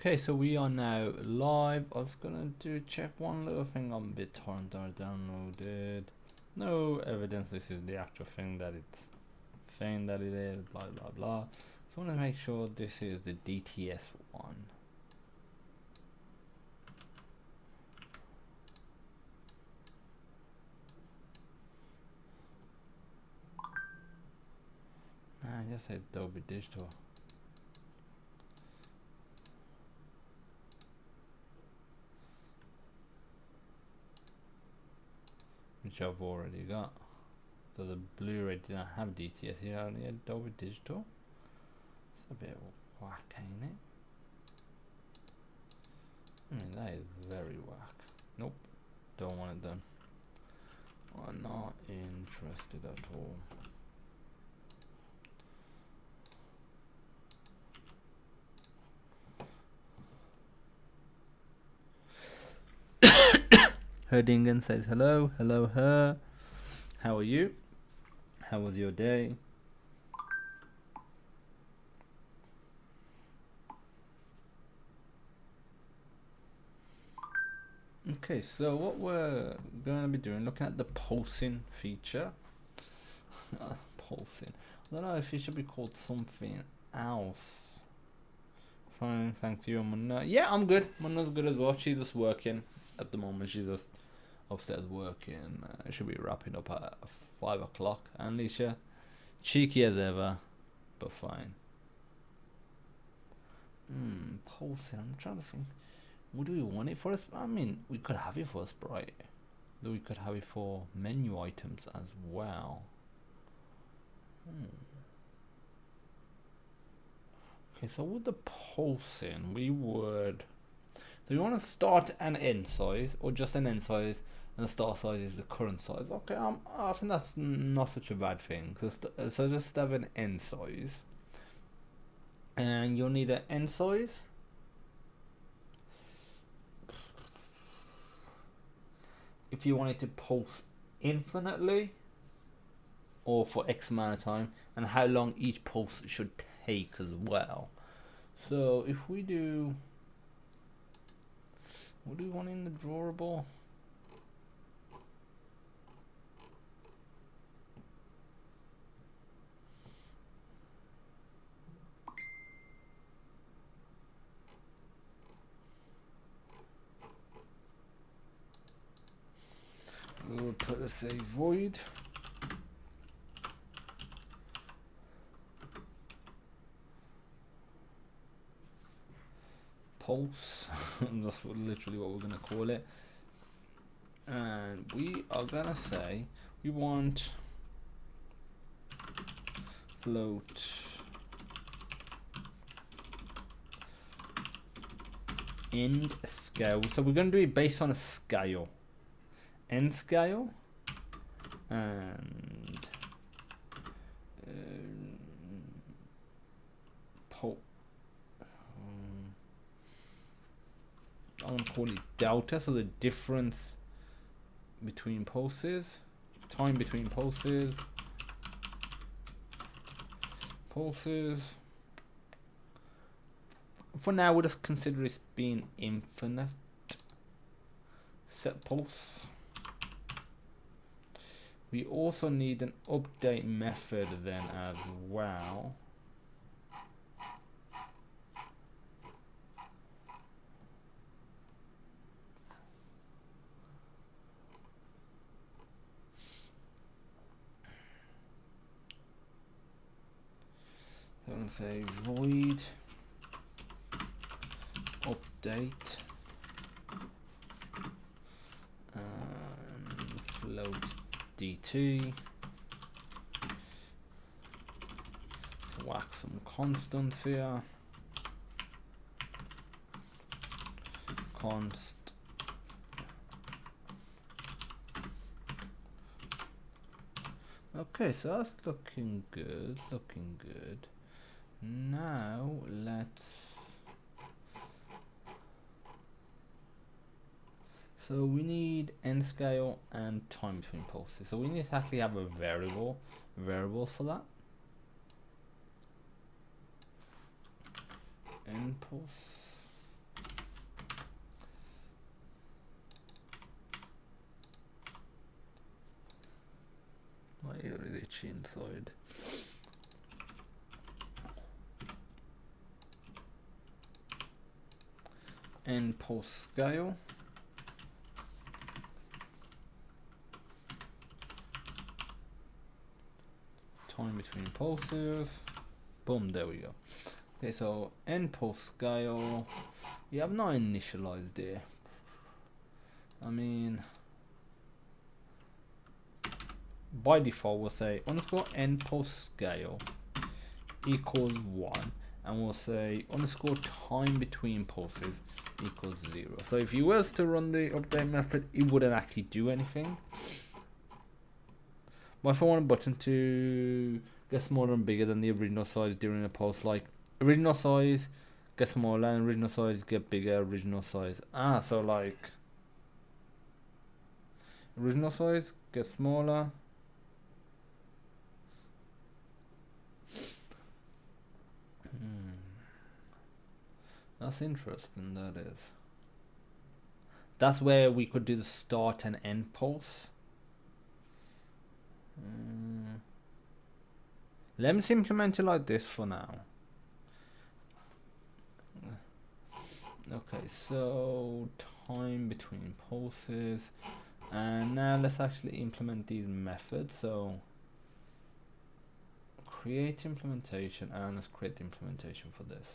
Okay, so we are now live. I was gonna check one little thing on BitTorrent that I downloaded. No evidence this is the actual thing that it's saying that it is, blah blah blah. So I want to make sure this is the DTS one. I just said Adobe Digital. Which I've already got. So the Blu-ray didn't have DTS here, only Adobe Digital. It's a bit whack, ain't it? I mean, that is very whack. Nope, don't want it done. I'm not interested at all. Herdingen says hello, hello her. How are you? How was your day? Okay, so what we're going to be doing, looking at the pulsing feature. Pulsing. I don't know if it should be called something else. Fine, thank you, Munna. Yeah, I'm good. Munna's good as well. She's just working at the moment. She's just upstairs working. She'll be wrapping up at 5 o'clock. And Alicia, cheeky as ever, but fine. Pulsing. I'm trying to think. What do we want it for? I mean, we could have it for a sprite. Though we could have it for menu items as well. Okay, so with the pulsing, we would. So we want to start and end size, or just an end size, and the start size is the current size. Okay, I think that's not such a bad thing. So just have an end size, and you'll need an end size. If you want it to pulse infinitely, or for X amount of time, and how long each pulse should take as well. So if we do, what do we want in the drawable? We'll put a say void. Pulse. That's literally what we're going to call it. And we are going to say we want float end scale. So we're going to do it based on a scale. End scale and I want to call it delta, so the difference between pulses, time between pulses. For now, we'll just consider it being infinite. Set pulse. We also need an update method then as well. So I'm going to say void update and float dt. Whack some constants here. Const okay, so that's looking good, Now let's, so we need end scale and time between pulses. So we need to actually have a variables for that. End pulse. each inside. End pulse scale. Time between pulses. Boom, there we go. Okay, so end pulse scale. Yeah, I've not initialized it. I mean, by default we'll say underscore end pulse scale equals 1, and we'll say underscore time between pulses equals 0. So if you was to run the update method, it wouldn't actually do anything. But if I want a button to get smaller and bigger than the original size during a pulse, like original size get smaller and original size get bigger, original size. So like original size get smaller. That's interesting, that is. That's where we could do the start and end pulse. Let me implement it like this for now. Okay, so time between pulses, and now let's actually implement these methods. So create implementation, and let's create the implementation for this.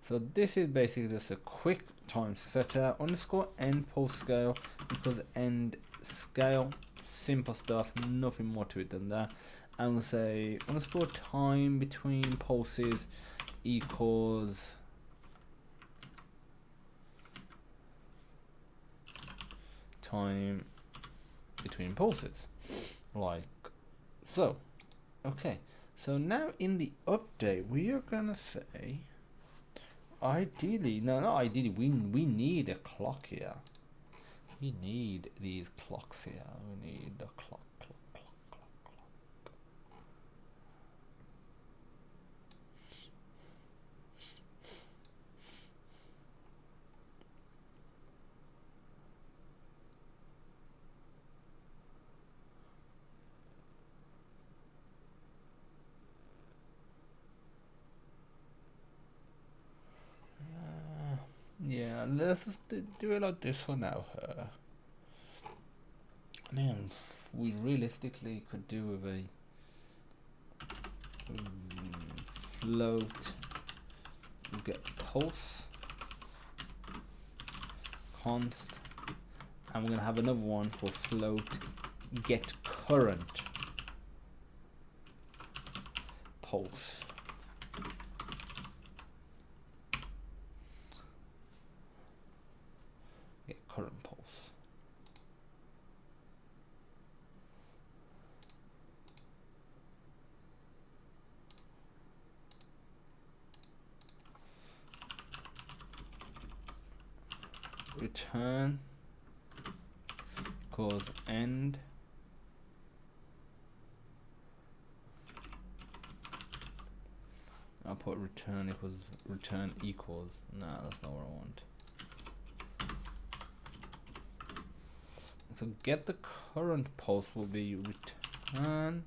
So this is basically just a quick time setter underscore end pulse scale, because end scale, simple stuff, nothing more to it than that. And we'll say underscore time between pulses equals time between pulses, like so. Okay, so now in the update we are gonna say ideally, not ideally, we need a clock here. We need these clocks here. We need a clock. Yeah, let's just do it like this for now. Man, we realistically could do with a float get pulse const, and we're gonna have another one for float get current pulse. Get current pulse. Return equals end I'll put return equals. Nah, that's not what I want. So get the current pulse will be return.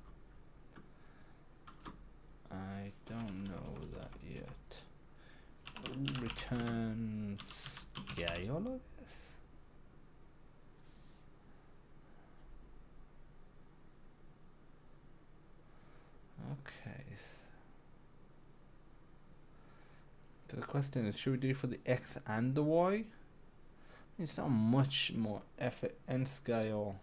I don't know that yet. Return scale of this. Okay. So the question is, should we do it for the X and the Y? It's not much more effort and scale.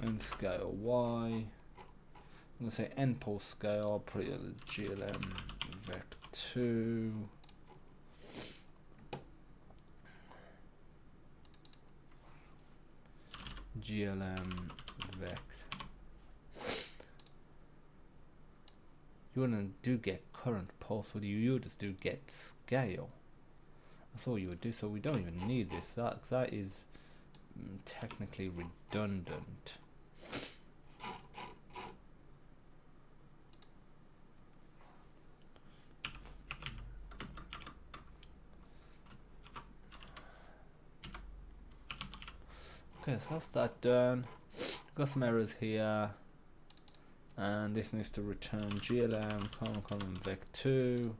And scale Y. I'm gonna say end pulse scale. I'll put it at the GLM vec2. GLM vec. You wouldn't do get current pulse, would you? You would just do get scale. That's all you would do. So we don't even need this. That is technically redundant. Okay, so that's that done. Got some errors here, and this needs to return glm colon vec2.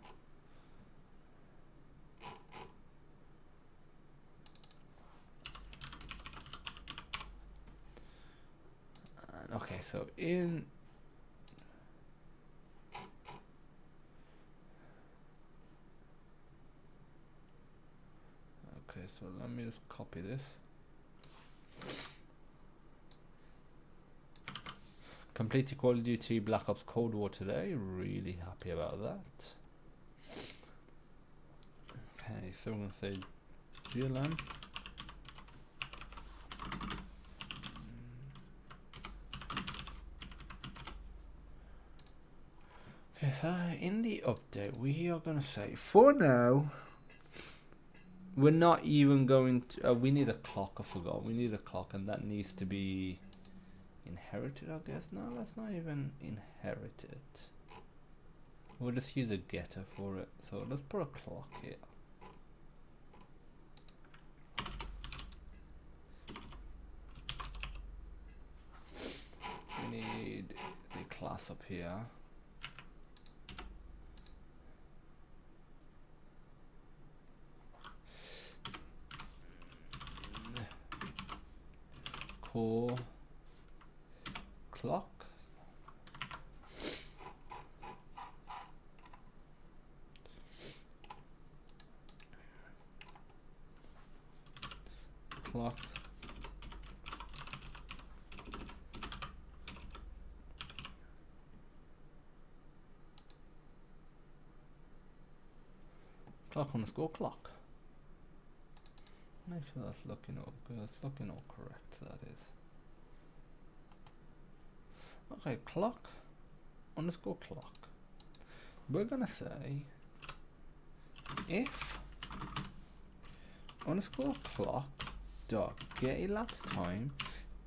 And okay, so in okay, so let me just copy this. Completed Call of Duty Black Ops Cold War today. Really happy about that. Okay, so we're going to say glm. Okay, so in the update, we are going to say, for now, we're not even going to... we need a clock, I forgot. We need a clock, and that needs to be inherited, I guess. No, that's not even inherited. We'll just use a getter for it. So let's put a clock here. We need the class up here. Core clock. Clock. Clock underscore clock. Make sure that's looking all good. That's looking all correct. That is. Okay, clock underscore clock. We're gonna say if underscore clock dot get elapsed time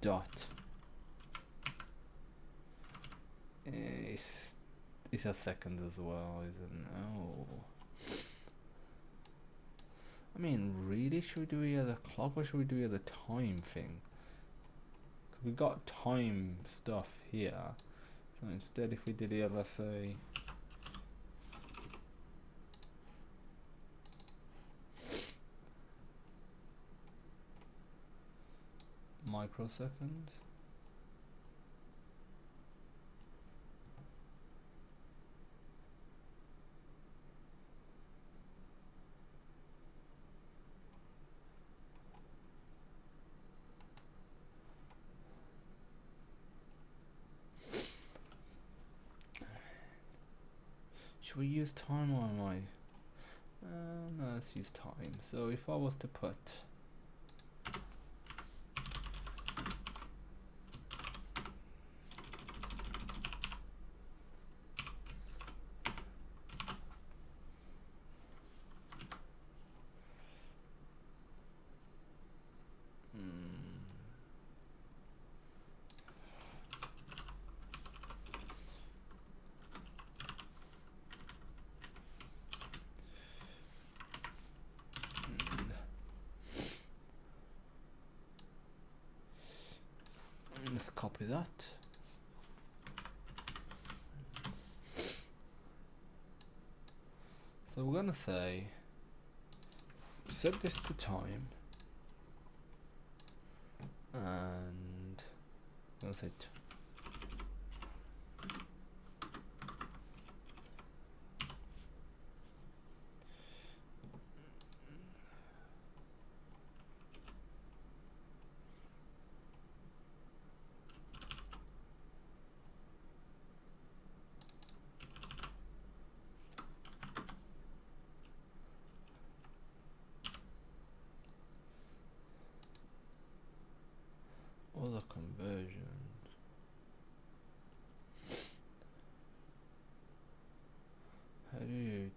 dot it's a second as well, isn't it? Oh. I mean, really, should we do here the clock or should we do here the time thing? Because we got time stuff here. So instead, if we did here, let's say microseconds. Should we use time or am I? No, let's use time. So if I was to put let's copy that. So we're gonna say set this to time and I'm gonna say all the conversions. How do you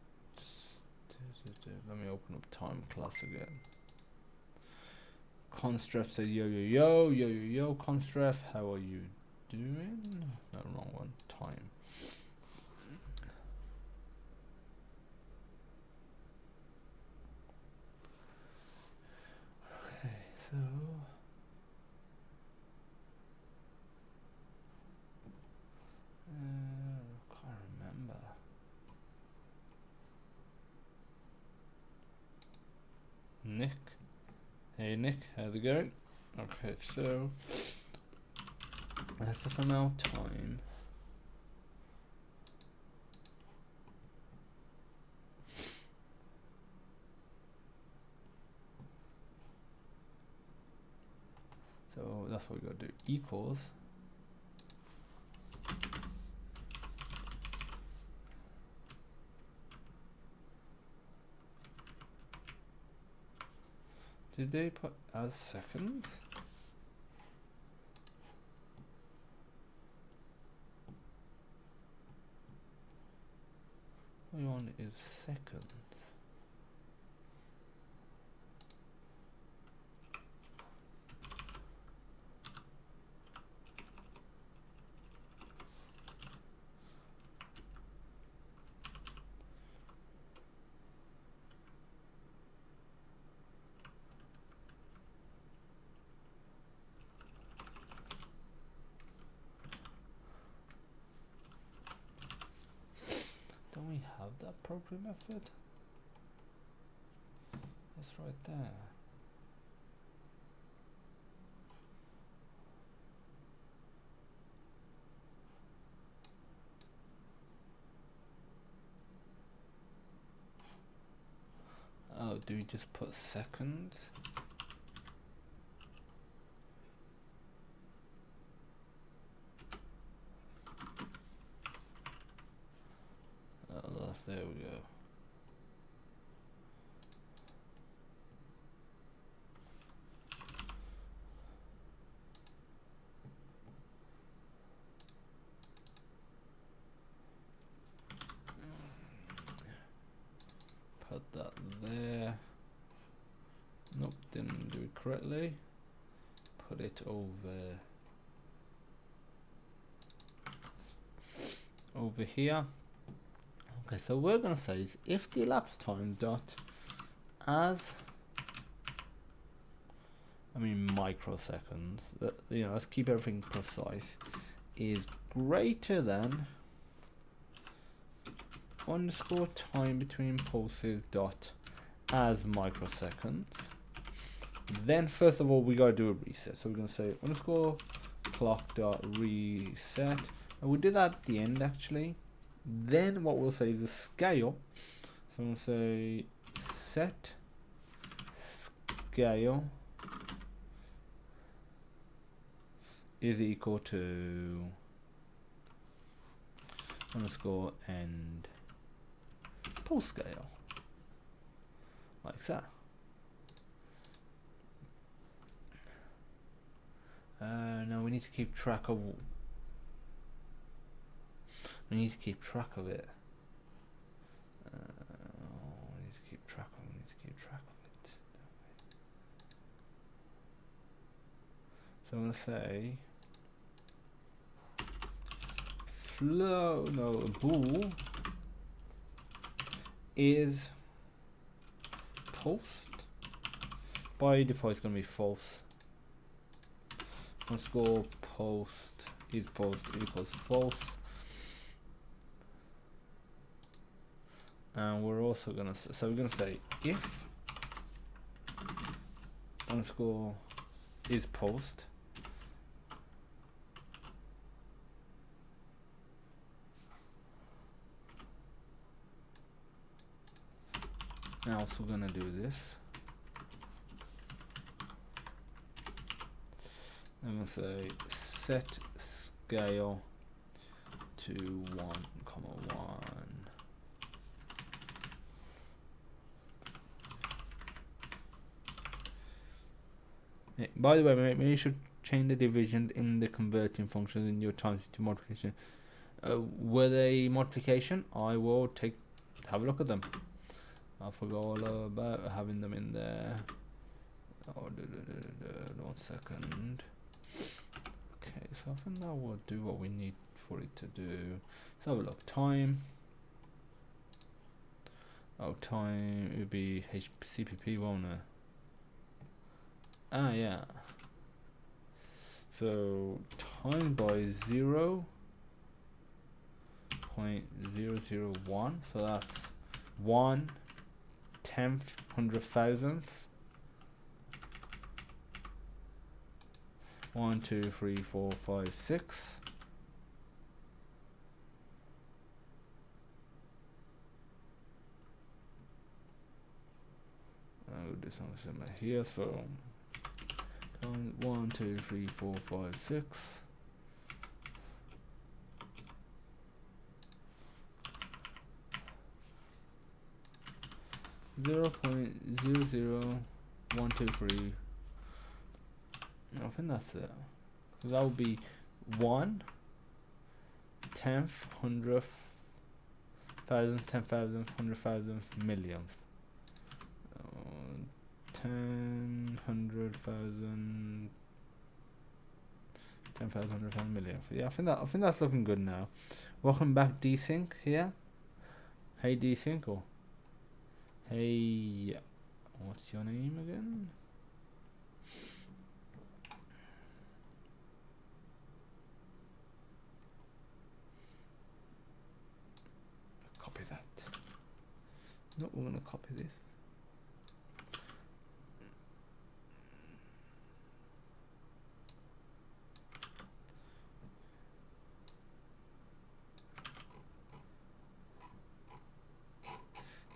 let me open up time class again. Constref said yo yo yo yo yo yo Constref, how are you doing? No, wrong one. Time. Okay, so Nick. Hey Nick, how's it going? Okay, so that's the amount of time. So that's what we gotta do. Equals. Did they put as seconds? What we want is seconds. Don't we have that appropriate method? It's right there. Oh, do we just put seconds? Oh, there we go. Put that there. Nope, didn't do it correctly. Put it over here. Okay, so we're gonna say is if the elapsed time dot as microseconds, let's keep everything precise, is greater than underscore time between pulses dot as microseconds, then first of all we gotta do a reset. So we're gonna say underscore clock dot reset, and we'll do that at the end actually. Then what we'll say is the scale. So I'm gonna say set scale is equal to underscore end pulse scale, like that. Now we need to keep track of. We need to keep track of it. We need to keep track of it. So I'm gonna say bool is post. By default, it's gonna be false. Underscore post is post equals false. And we're also gonna say if underscore is post now also gonna do this. I'm gonna say set scale to 1,1. By the way, maybe you should change the division in the converting functions in your times into multiplication. Were they multiplication? I will have a look at them. I forgot all about having them in there. Oh, 1 second. Okay, so I think that will do what we need for it to do. Let's have a look. Time. Oh, time. It would be CPP, won't it? Ah, yeah. So time by 0.001. So that's 1/10,000,000 1, 2, 3, 4, 5, 6. I'll do something similar here. So 1, 2, 3, 4, 5, 6. 0.00123. I think that's it. So that would be 1 tenth, 100th, 1000th, 10,000th, 100,000th, millionth. 10, 100,000, 10,000, 100,000, millionth. Yeah, I think that's looking good now. Welcome back, desync here. Hey desync, or hey, what's your name again? Copy that. No, we're gonna copy this.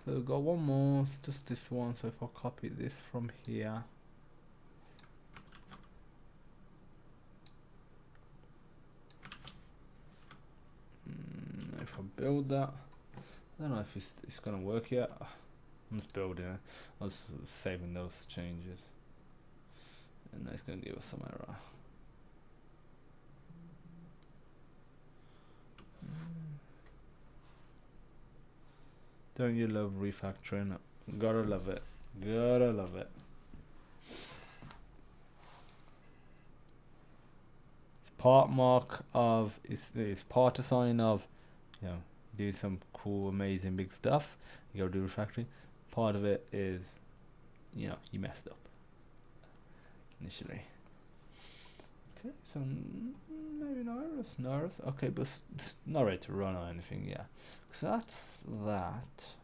So we've got one more, just this one. So if I copy this from here, if I build that, I don't know if it's gonna work yet. I'm just building it. I was saving those changes, and it's gonna give us some error. Don't you love refactoring? Gotta love it. Gotta love it. Part mark of it's part a sign of, you know, do some cool, amazing, big stuff. You gotta do refactoring. Part of it is, you know, you messed up initially. Okay, so maybe no errors. Okay, but it's not ready to run or anything. Yeah, so that's that.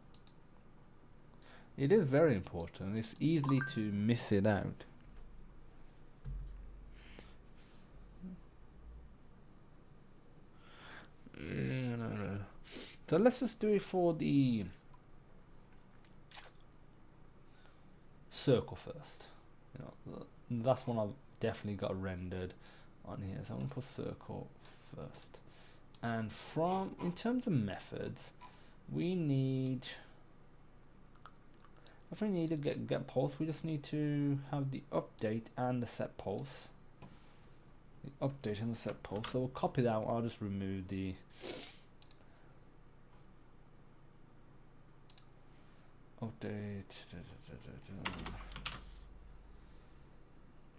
It is very important. It's easy to miss it out. No. So let's just do it for the circle first. You know, that's one I've definitely got rendered on here. So I'm gonna put circle first. And in terms of methods, we need. If we need to get pulse, we just need to have the update and the set pulse. The update and the set pulse. So we'll copy that. I'll just remove the update.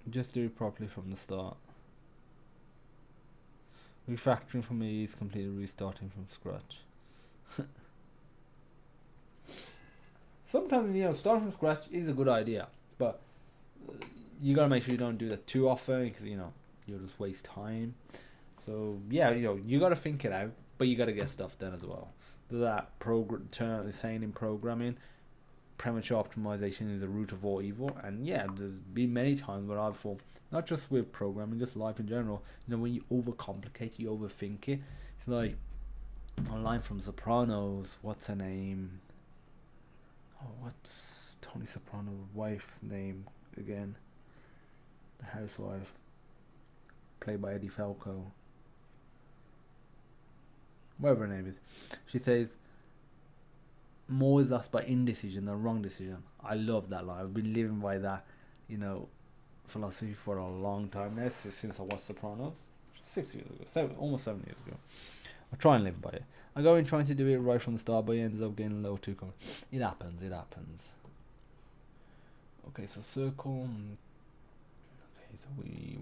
Just do it properly from the start. Refactoring for me is completely restarting from scratch. Sometimes, you know, starting from scratch is a good idea, but you gotta make sure you don't do that too often, because, you know, you'll just waste time. So yeah, you know, you gotta think it out, but you gotta get stuff done as well. That term is saying in programming, premature optimization is the root of all evil. And yeah, there's been many times where I've thought, not just with programming, just life in general, you know, when you overcomplicate, you overthink it. It's like a line from Sopranos, what's her name? Oh, what's Tony Soprano's wife's name again? The housewife, played by Eddie Falco. Whatever her name is. She says, more is lost by indecision than wrong decision. I love that line. I've been living by that, you know, philosophy for a long time now, since I watched Sopranos. 6 years ago. Almost 7 years ago. I try and live by it. I go in trying to do it right from the start, but it ends up getting a little too common. It happens. Okay, so circle. Okay, so we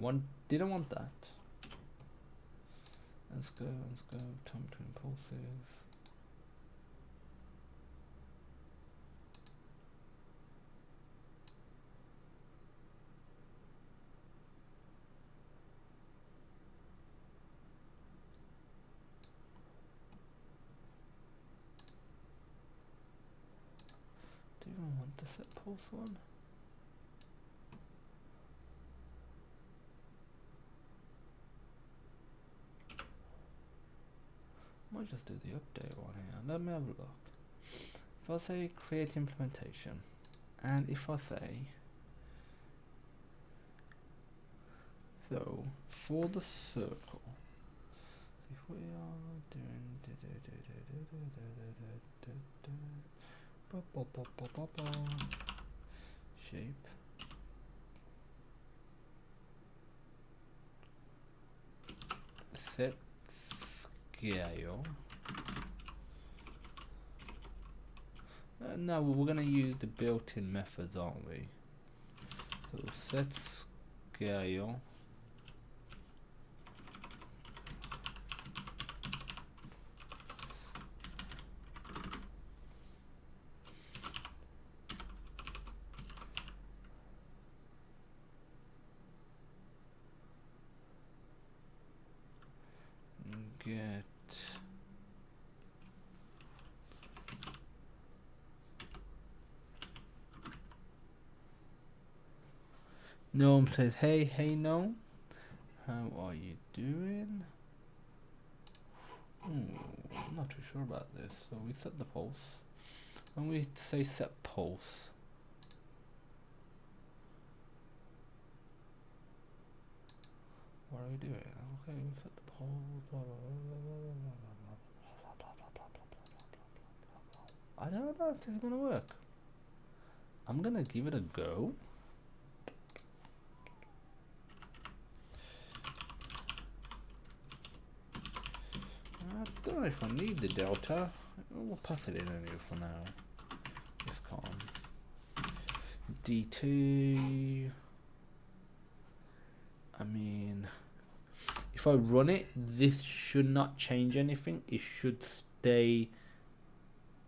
didn't want that. Let's go. Time between pulses. Do you even want the set pulse one? might just do the update one here. Let me have a look. If I say create implementation, and if I say, so for the circle, if we are doing shape, set scale. No, we're going to use the built-in methods, aren't we? So set scale. Get Gnome says, hey Gnome, how are you doing? I'm not too sure about this. So we set the pulse. When we say set pulse, what are we doing? Okay, we set the pulse. I don't know if this is gonna work. I'm gonna give it a go. I don't know if I need the delta. We'll pass it in anyway for now. It's calm. D2. I mean, if I run it, this should not change anything. It should stay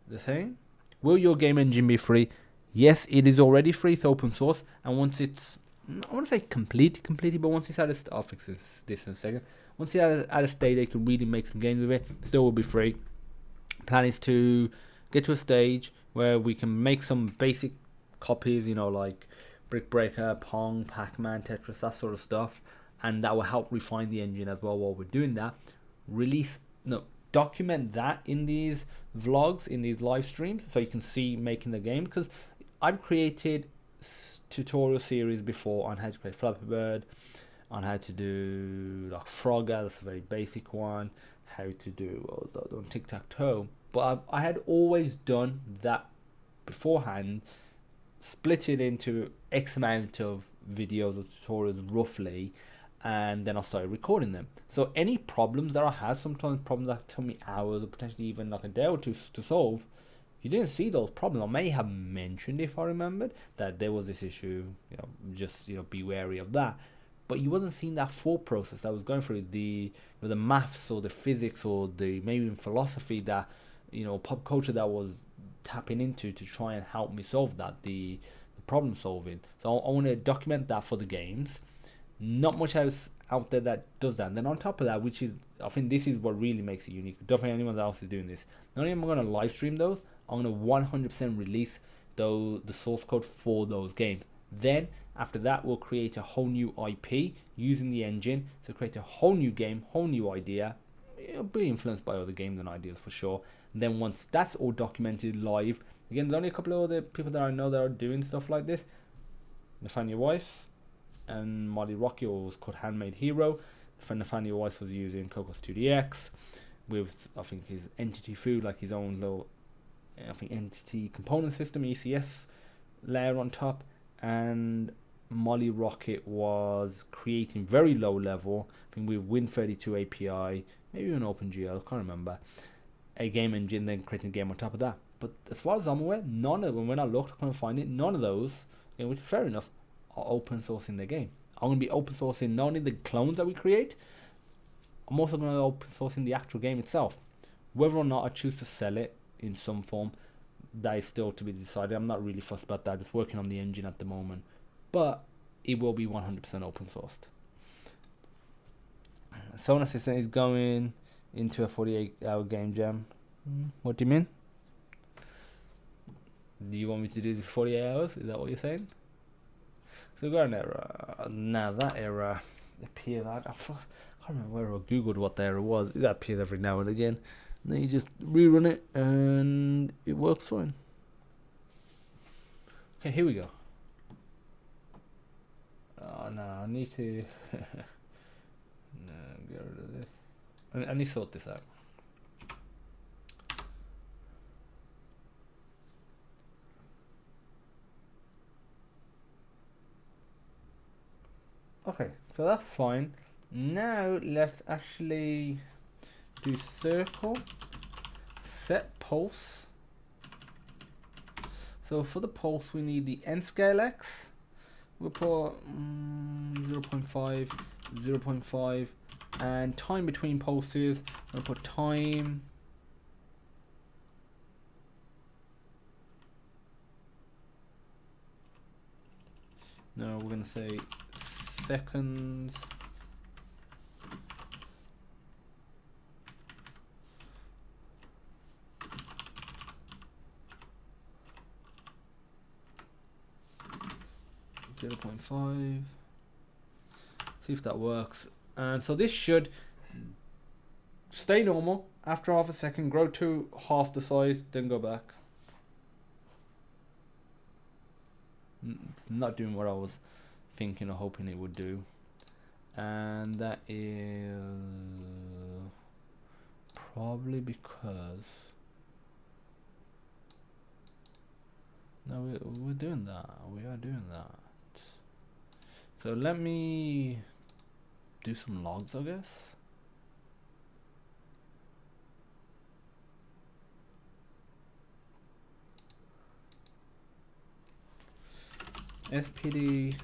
the same. Will your game engine be free? Yes, it is already free. It's open source, and once it's, I want to say completely, but once it's at a I'll fix this in a second. Once it's at a state they can really make some games with it, it still will be free. Plan is to get to a stage where we can make some basic copies, you know, like Brick Breaker, Pong, Pac-Man, Tetris, that sort of stuff, and that will help refine the engine as well while we're doing that. Document that in these vlogs, in these live streams, so you can see making the game, because I've created tutorial series before on how to create Flappy Bird, on how to do like Frogger, that's a very basic one, how to do on tic-tac-toe, but I had always done that beforehand, split it into X amount of videos or tutorials roughly, and then I started recording them. So any problems that I have, sometimes problems that took me hours or potentially even like a day or two to solve, you didn't see those problems. I may have mentioned, if I remembered, that there was this issue, just be wary of that. But you wasn't seeing that thought process that was going through the maths or the physics or the maybe even philosophy that pop culture that was tapping into to try and help me solve that, the problem solving. So I want to document that for the games. Not much else out there that does that. And then on top of that, which is, I think this is what really makes it unique. Definitely anyone else is doing this. Not only am I going to live stream those, I'm going to 100% release the source code for those games. Then after that, we'll create a whole new IP using the engine to create a whole new game, whole new idea. It'll be influenced by other games and ideas for sure. And then once that's all documented live, again, there's only a couple of other people that I know that are doing stuff like this. Nathaniel Weiss and Molly Rocky, or was called Handmade Hero. Nathaniel Weiss was using Cocos 2DX with, I think, his entity food, like his own little, entity component system, ECS layer on top. And Molly Rocket was creating very low level, I think with Win32 API, maybe even OpenGL, I can't remember, a game engine, then creating a game on top of that. But as far as I'm aware, none of them, when I looked, I couldn't find it, none of those, which is fair enough, are open sourcing the game. I'm going to be open sourcing not only the clones that we create, I'm also going to be open sourcing the actual game itself. Whether or not I choose to sell it in some form, that is still to be decided. I'm not really fussed about that. Just working on the engine at the moment, but it will be 100% open sourced. Sonar System is going into a 48-hour game jam. What do you mean? Do you want me to do this 48 hours? Is that what you're saying? So we got an error. Now that error appeared. I can't remember where I googled what the error was. That appears every now and again. Then you just rerun it and it works fine. Okay, here we go. Oh no, I need to no, get rid of this. I need to sort this out. Okay, so that's fine. Now let's actually do circle, set pulse. So for the pulse we need the n scale x. We'll put 0.5, 0.5, and time between pulses. We'll put time. No, we're gonna say seconds. .5. See if that works. And so this should stay normal after half a second, grow to half the size, then go back. Not doing what I was thinking or hoping it would do. And that is probably because no, we're doing that. We are doing that. So let me do some logs, I guess. SPD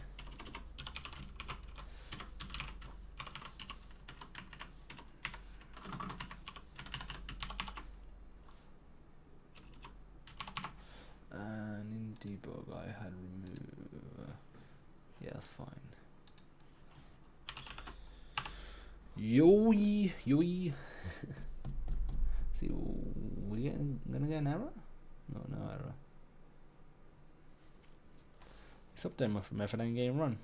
and in debug I had remove. Yeah, that's fine. Yoi. See, we gonna get an error? No, no error. It's up there, my method and game run.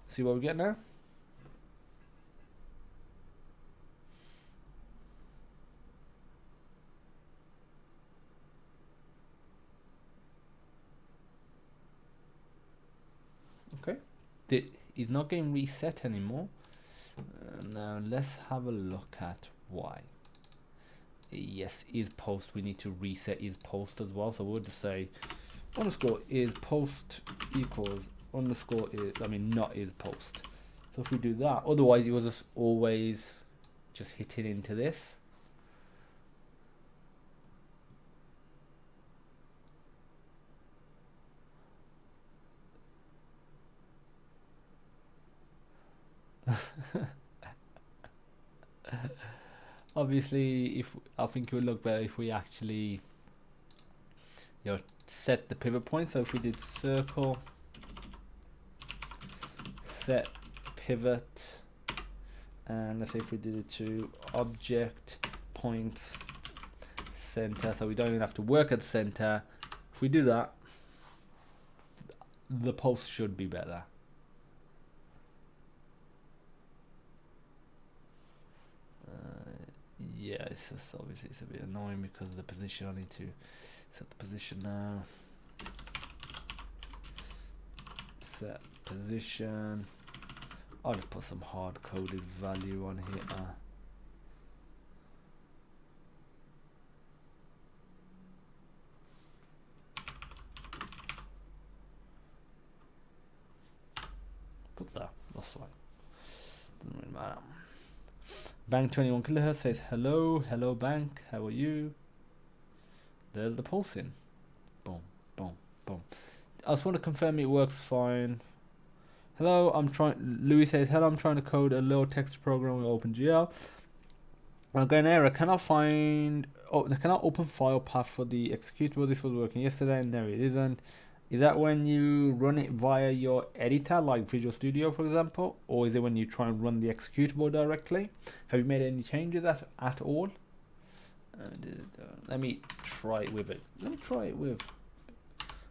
See what we get now? Okay, it's not getting reset anymore. Now let's have a look at why. Yes, is post. We need to reset is post as well. So we'll just say underscore is post equals underscore is, not is post. So if we do that, otherwise it was just always just hitting into this. Obviously, I think it would look better if we actually, set the pivot point. So if we did circle, set pivot, and let's say if we did it to object point center, so we don't even have to work at center. If we do that, the post should be better. Yeah, it's just obviously it's a bit annoying because of the position. I need to set the position now. Set position. I'll just put some hard coded value on here. Put that. That's fine. Doesn't really matter. Bank 21 kilohertz says hello, Bank, how are you? There's the pulsing. Boom, boom, boom. I just want to confirm it works fine. Hello, Louis says hello, I'm trying to code a low text program with OpenGL. I'll get an error. Cannot open file path for the executable. This was working yesterday and now it isn't. Is that when you run it via your editor, like Visual Studio, for example? Or is it when you try and run the executable directly? Have you made any changes at all? Let me try it with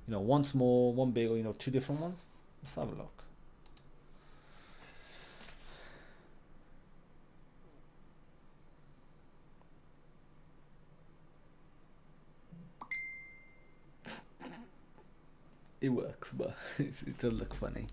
one small, one big, or two different ones. Let's have a look. It works, but it does look funny.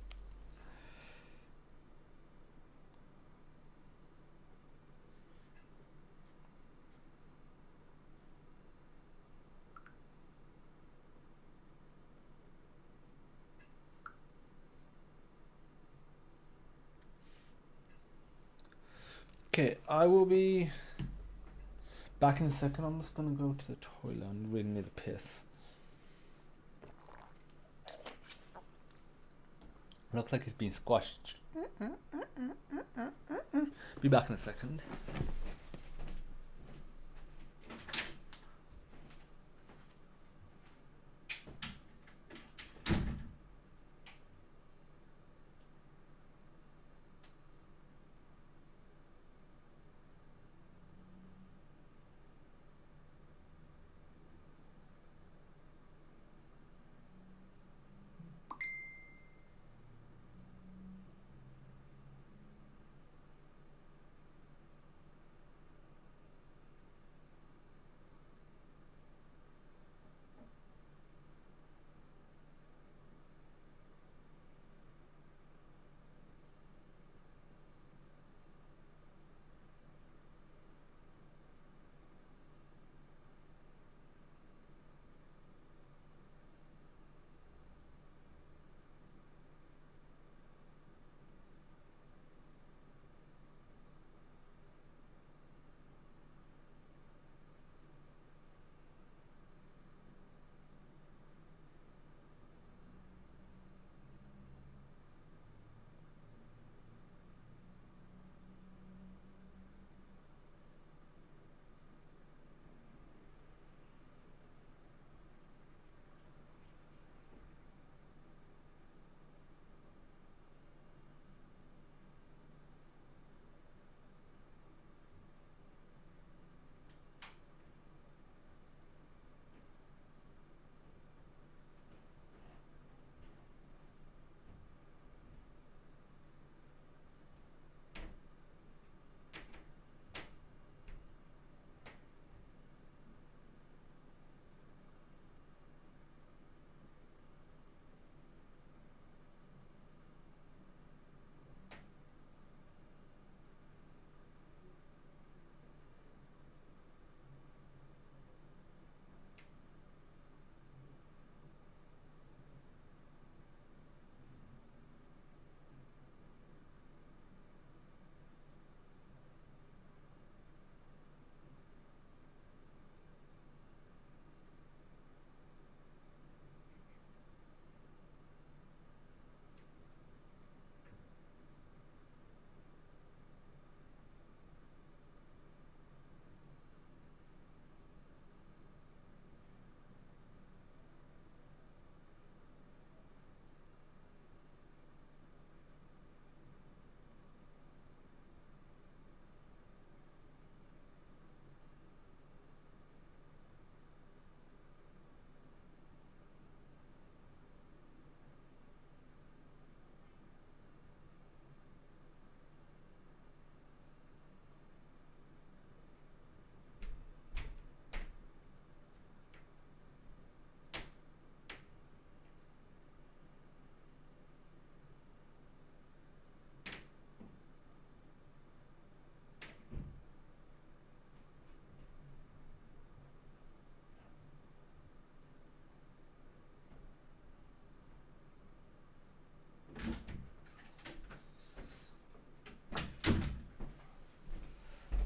Okay, I will be back in a second. I'm just gonna go to the toilet. I really need a piss. Looks like it's been squashed. Be back in a second.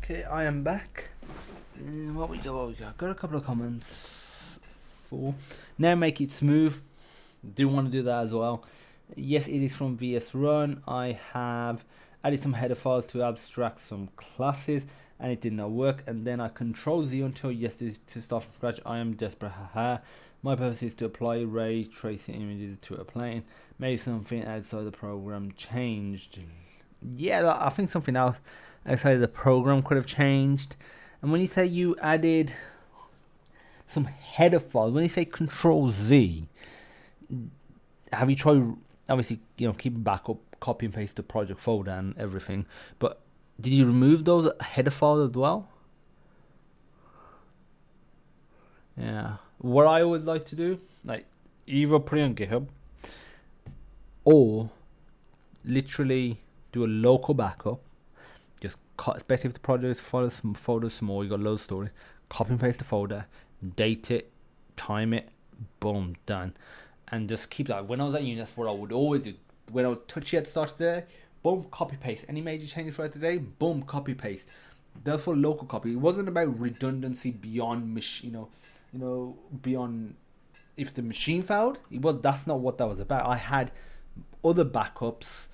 Okay, I am back. What we got? Got a couple of comments. For now, make it smooth. Do want to do that as well. Yes, it is from VS Run. I have added some header files to abstract some classes, and it did not work. And then I Control Z until yesterday to start from scratch. I am desperate. Haha. My purpose is to apply ray tracing images to a plane. Maybe something outside the program changed. Yeah, I think something else outside the program could have changed. And when you say you added some header files, when you say Control Z, have you tried, obviously, keeping backup, copy and paste the project folder and everything, but did you remove those header files as well? Yeah. What I would like to do, like, either put it on GitHub or literally do a local backup. Just especially if the project folder small, you got loads of stories. Copy and paste the folder, date it, time it, boom, done. And just keep that. When I was at uni, that's what I would always do. When I would touch it at the start of the day, boom, copy paste. Any major changes throughout the day, boom, copy paste. That's for local copy. It wasn't about redundancy beyond beyond if the machine failed. That's not what that was about. I had other backups,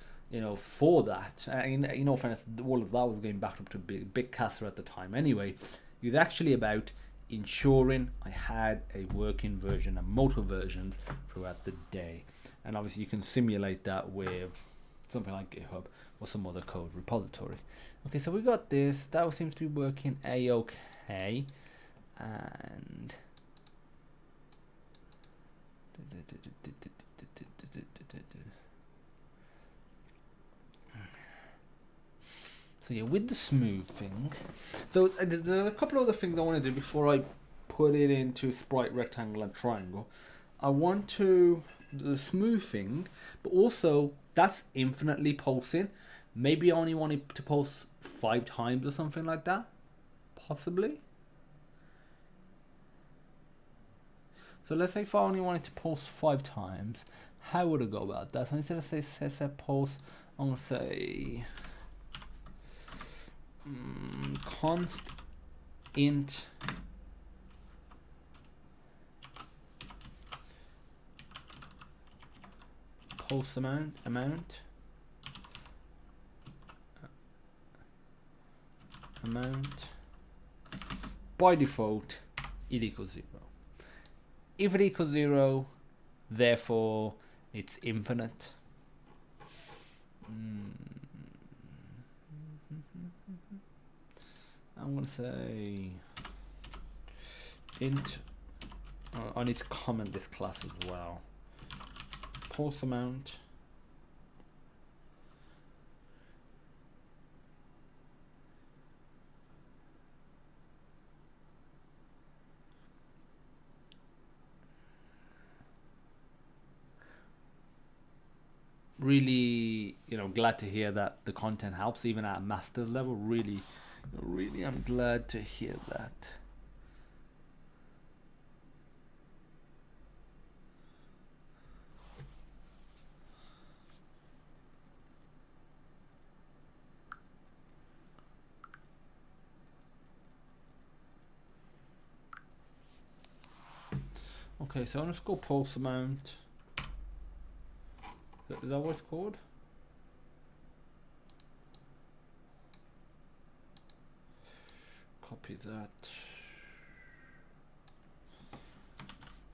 for that. Fairness, all of that was going back up to big Casper at the time. Anyway, it was actually about ensuring I had a working version and multiple versions throughout the day. And obviously you can simulate that with something like GitHub or some other code repository. Okay, so we got this. That seems to be working a-okay. And so yeah, with the smooth thing, so there's a couple of other things I want to do before I put it into sprite, rectangle and triangle. I want to the smooth thing, but also that's infinitely pulsing. Maybe I only want it to pulse 5 times or something like that, possibly. So let's say if I only wanted to pulse 5 times, how would I go about that? So instead of say set pulse, I'm gonna say const int pulse amount by default it equals 0. If it equals 0, therefore it's infinite. I'm gonna say int. I need to comment this class as well. Pulse amount really, glad to hear that the content helps even at master's level. Really I'm glad to hear that. Okay, so underscore pulse amount. Is that what it's called? Copy that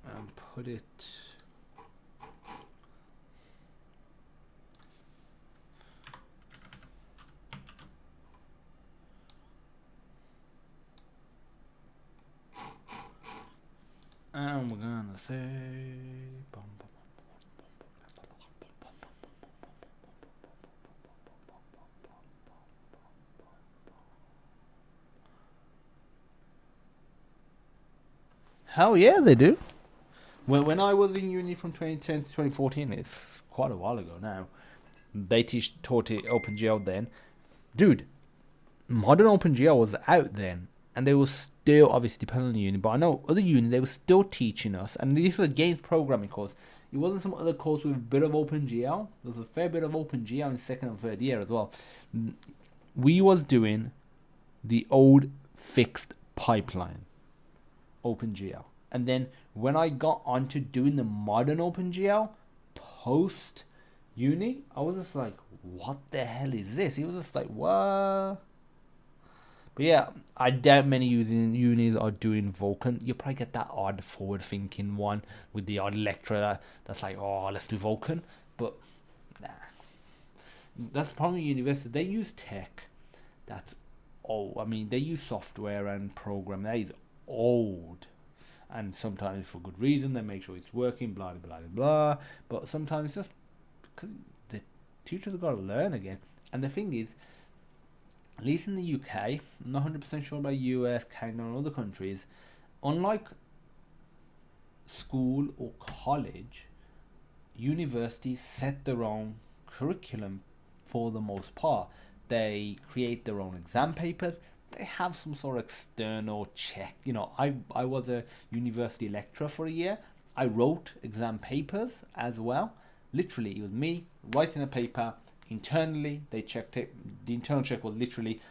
and put it and we're gonna say hell yeah, they do. When I was in uni from 2010 to 2014, it's quite a while ago now, they taught it OpenGL then. Dude, modern OpenGL was out then, and they were still, obviously depending on the uni, but I know other uni, they were still teaching us, and this was a games programming course. It wasn't some other course with a bit of OpenGL. There was a fair bit of OpenGL in second and third year as well. We was doing the old fixed pipeline, OpenGL. And then when I got onto doing the modern OpenGL post uni, I was just like, what the hell is this? It was just like, what? But yeah, I doubt many unis are doing Vulkan. You'll probably get that odd forward thinking one with the odd lecturer that's like, oh, let's do Vulkan. But nah. That's the problem with university. They use tech that's old. I mean, they use software and program that is old, and sometimes for good reason. They make sure it's working, blah blah blah blah. But sometimes just because the teachers have got to learn again. And the thing is, at least in the UK, I'm not 100% sure about US, Canada, and other countries. Unlike school or college, universities set their own curriculum for the most part. They create their own exam papers. They have some sort of external check. You know, I was a university lecturer for a year. I wrote exam papers as well. Literally, it was me writing a paper. Internally, they checked it. The internal check was literally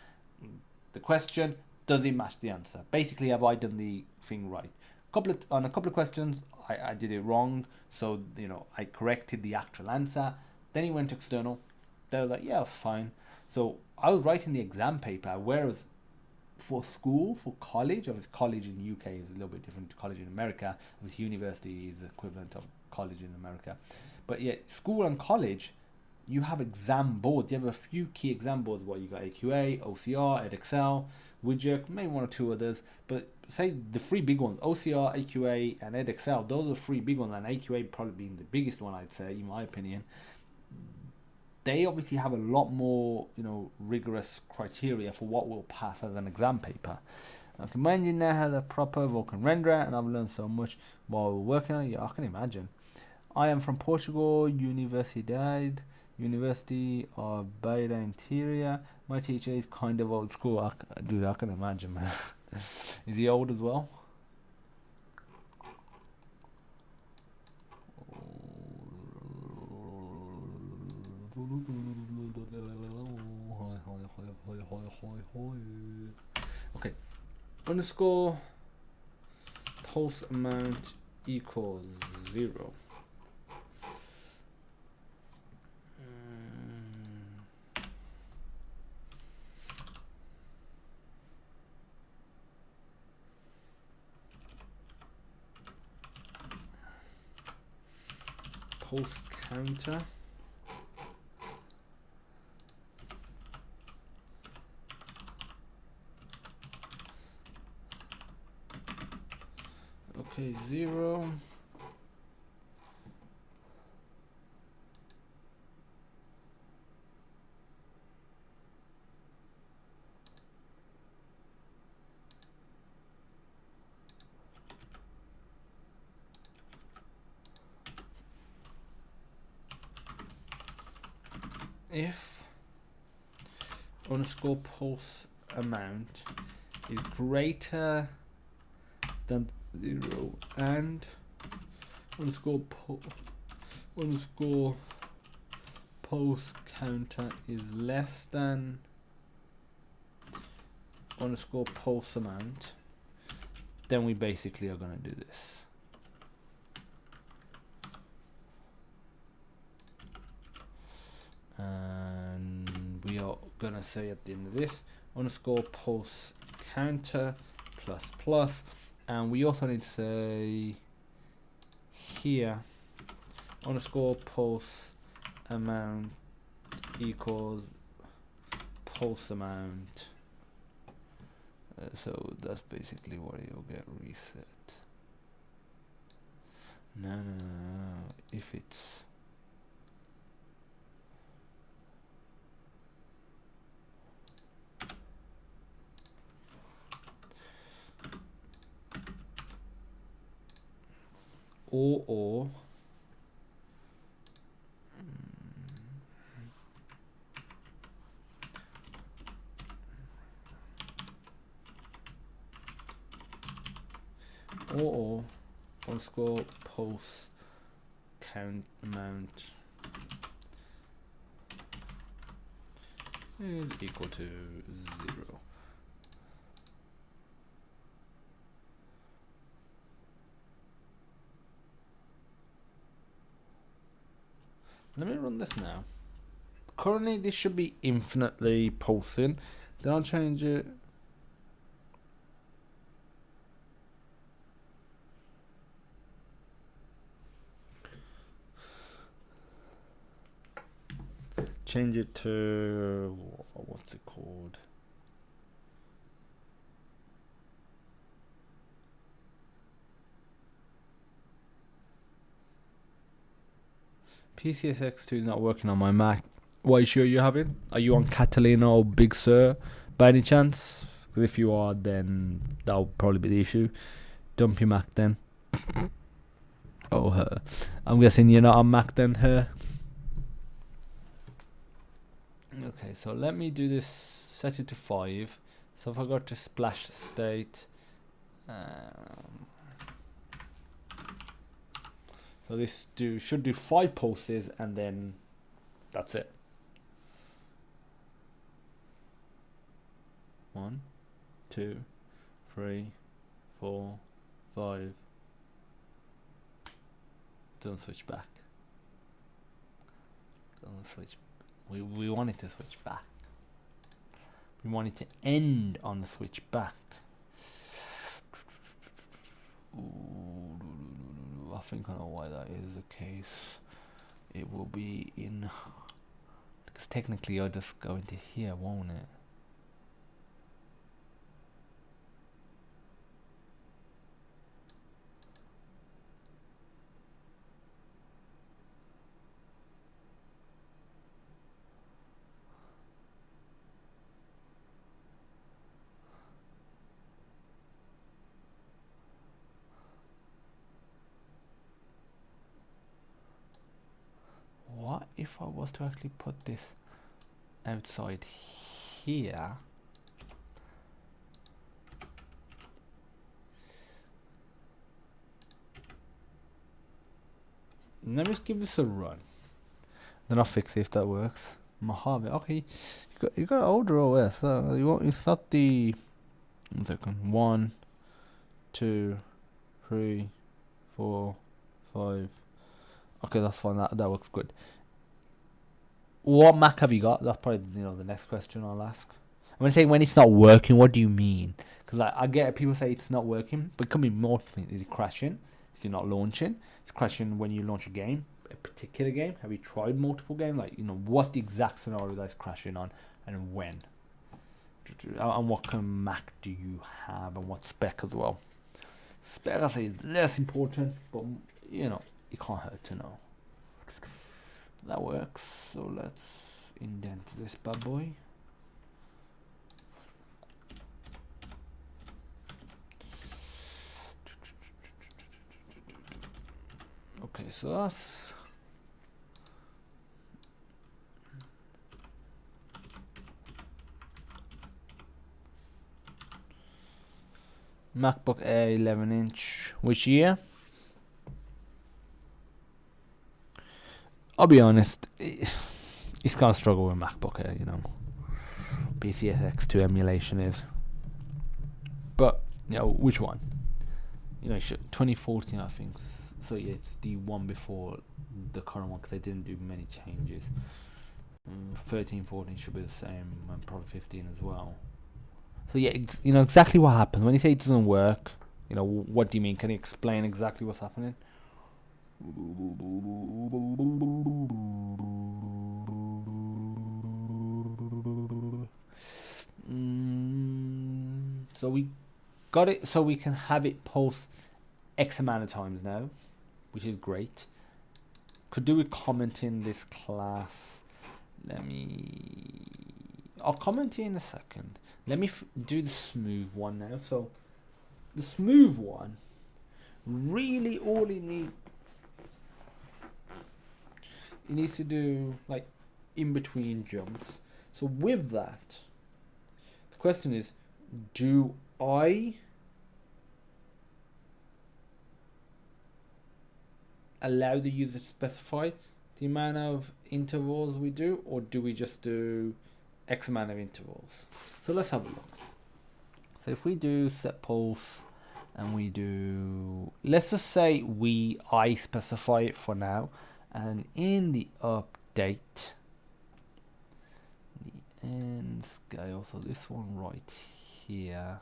the question: does it match the answer? Basically, have I done the thing right? On a couple of questions, I did it wrong. So, you know, I corrected the actual answer. Then he went external. They were like, yeah, it's fine. So I was writing the exam paper, whereas for school, for college, obviously college in the UK is a little bit different to college in America. Obviously university is the equivalent of college in America. But yeah, school and college, you have exam boards. You have a few key exam boards. What you got: AQA, OCR, EdXL, Widget, maybe one or two others. But say the three big ones: OCR, AQA, and EdXL. Those are the three big ones, and AQA probably being the biggest one, I'd say, in my opinion. They obviously have a lot more, you know, rigorous criteria for what will pass as an exam paper. I can imagine now has a proper Vulkan renderer, and I've learned so much while we're working on it. Yeah, I can imagine. I am from Portugal, University of Beira Interior. My teacher is kind of old school. Dude, I can imagine, man. Is he old as well? Okay. Underscore pulse amount equals 0. Pulse counter. Okay, 0. If underscore pulse amount is greater than 0 and underscore pulse counter is less than underscore pulse amount, then we basically are going to do this. And we are gonna say at the end of this underscore pulse counter plus plus, and we also need to say here underscore pulse amount equals pulse amount. So that's basically what you'll get reset. No. If it's or underscore pulse count amount is equal to 0. Let me run this now. Currently this should be infinitely pulsing. Then I'll change it. Change it to, what's it called? PCSX2 is not working on my Mac. What issue are you having? Are you on Catalina or Big Sur by any chance? Because if you are, then that'll probably be the issue. Dump your Mac then. Oh, her. I'm guessing you're not on Mac then, her. Okay, so let me do this. Set it to 5. So if I go to splash state, so this should do 5 pulses, and then that's it. 1, 2, 3, 4, 5. Don't switch back. Don't switch. We want it to switch back. We want it to end on the switch back. Ooh, I think I know why that is the case. It will be in, because technically I'll just go into here, won't it? What if I was to actually put this outside here? Let me just give this a run. Then I'll fix it if that works. Mojave. Okay, you got older OS. You want, it's not the 1 second. 1, 2, 3, 4, 5. Okay, that's fine. That works good. What Mac have you got? That's probably the next question I'll ask. I'm gonna say, when it's not working, what do you mean? Because I get people say it's not working, but it can be more things. Is it crashing? Is it not launching? It's crashing when you launch a game, a particular game. Have you tried multiple games? Like, what's the exact scenario that's crashing on, and when? And what kind of Mac do you have, and what spec as well? Spec, I say, is less important, but it can't hurt to know. That works. So let's indent this bad boy. Okay, so that's MacBook Air 11-inch. Which year? I'll be honest, it's gonna struggle with MacBook Air, PCSX2 emulation is. But, which one? 2014, I think. So yeah, it's the one before the current one, because they didn't do many changes. 13, 14 should be the same, and probably 15 as well. So yeah, exactly what happens when you say it doesn't work. What do you mean? Can you explain exactly what's happening? So we got it, so we can have it pulse X amount of times now, which is great. Could do with commenting this class. I'll comment here in a second. Let me do the smooth one now. So the smooth one, really all it needs to do, like, in between jumps. So with that, the question is, do I allow the user to specify the amount of intervals we do, or do we just do X amount of intervals? So let's have a look. So if we do set pulse, and we do, let's just say I specify it for now, and in the update, the end scale, so this one right here,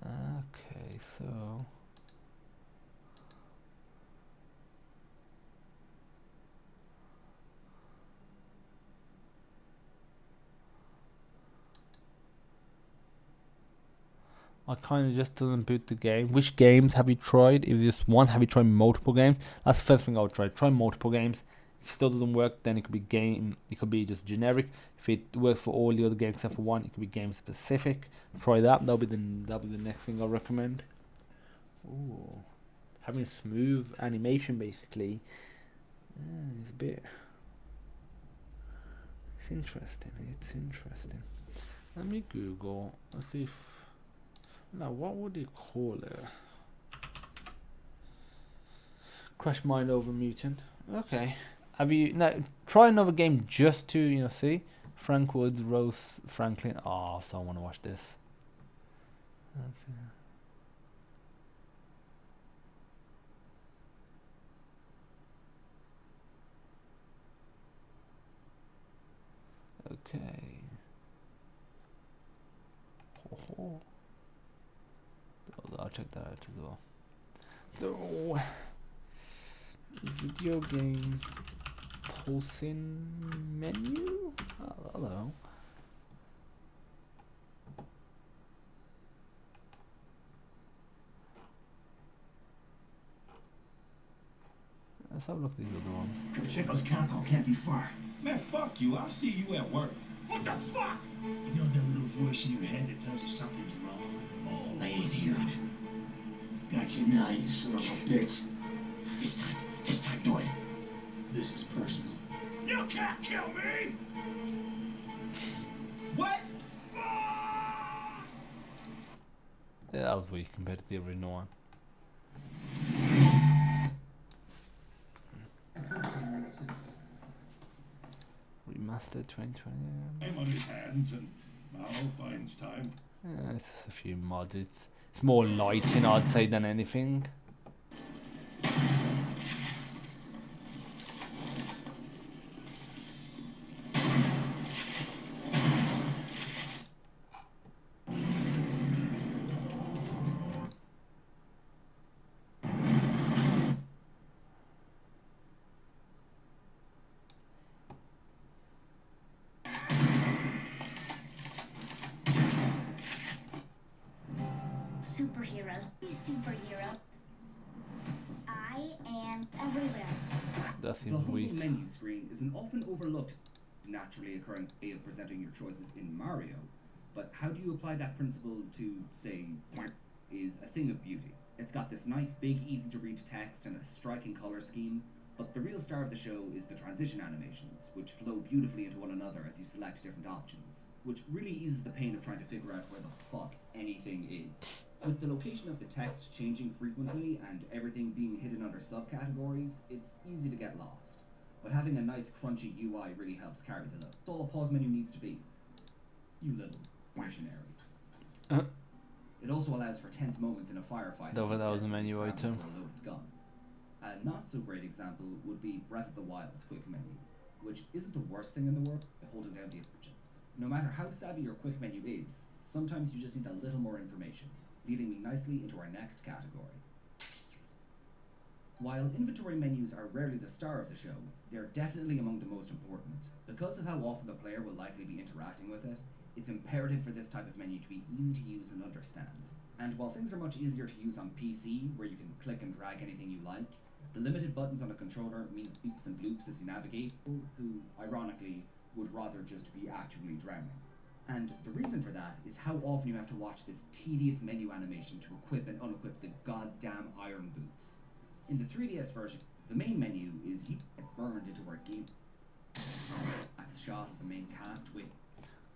okay, so I kind of just doesn't boot the game. Which games have you tried? If just one, have you tried multiple games? That's the first thing I would try. Try multiple games. If it still doesn't work, then it could be game. It could be just generic. If it works for all the other games except for one, it could be game specific. Try that. That'll be the next thing I'll recommend. Ooh, having smooth animation basically. It's a bit. It's interesting. It's interesting. Let me Google. Let's see if. Now, what would you call it? Crash Mind over Mutant. Okay. Have you now try another game just to see Frank Woods, Rose Franklin? Oh, so I want to watch this. Okay. Oh. I'll check that out as well. The video game pulsing menu. Oh, hello. Let's have a look at these other ones. Pacheco's chemical can't be far. Man, fuck you. I'll see you at work. What the fuck? You know that little voice in your head that tells you something's wrong? Oh, I ain't hearing it. Got you now, you son of a bitch. This time, do it. This is personal. You can't kill me! What? Yeah, that was weak compared to the original one. Remastered 2020. I'm on his hands and Mao finds time. Yeah, it's just a few mods. It's more lighting, I'd say, than anything. Superheroes. Be superhero. I am everywhere. That The seems humble weak. menu screen is an often overlooked, naturally occurring way of presenting your choices in Mario. But how do you apply that principle to, say, is a thing of beauty? It's got this nice, big, easy-to-read text and a striking color scheme, but the real star of the show is the transition animations, which flow beautifully into one another as you select different options, which really eases the pain of trying to figure out where the fuck anything is. With the location of the text changing frequently and everything being hidden under subcategories, it's easy to get lost. But having a nice crunchy UI really helps carry the load. That's all a pause menu needs to be. You little missionary. It also allows for tense moments in a firefight. That was a menu item. Gun. A not so great example would be Breath of the Wild's quick menu, which isn't the worst thing in the world at holding down the attention. No matter how savvy your quick menu is, sometimes you just need a little more information, leading me nicely into our next category. While inventory menus are rarely the star of the show, they're definitely among the most important. Because of how often the player will likely be interacting with it, it's imperative for this type of menu to be easy to use and understand. And while things are much easier to use on PC, where you can click and drag anything you like, the limited buttons on a controller means beeps and bloops as you navigate, who, ironically, would rather just be actually drowning. And the reason for that is how often you have to watch this tedious menu animation to equip and unequip the goddamn iron boots. In the 3DS version, the main menu is you get burned into our game. Max shot of the main cast with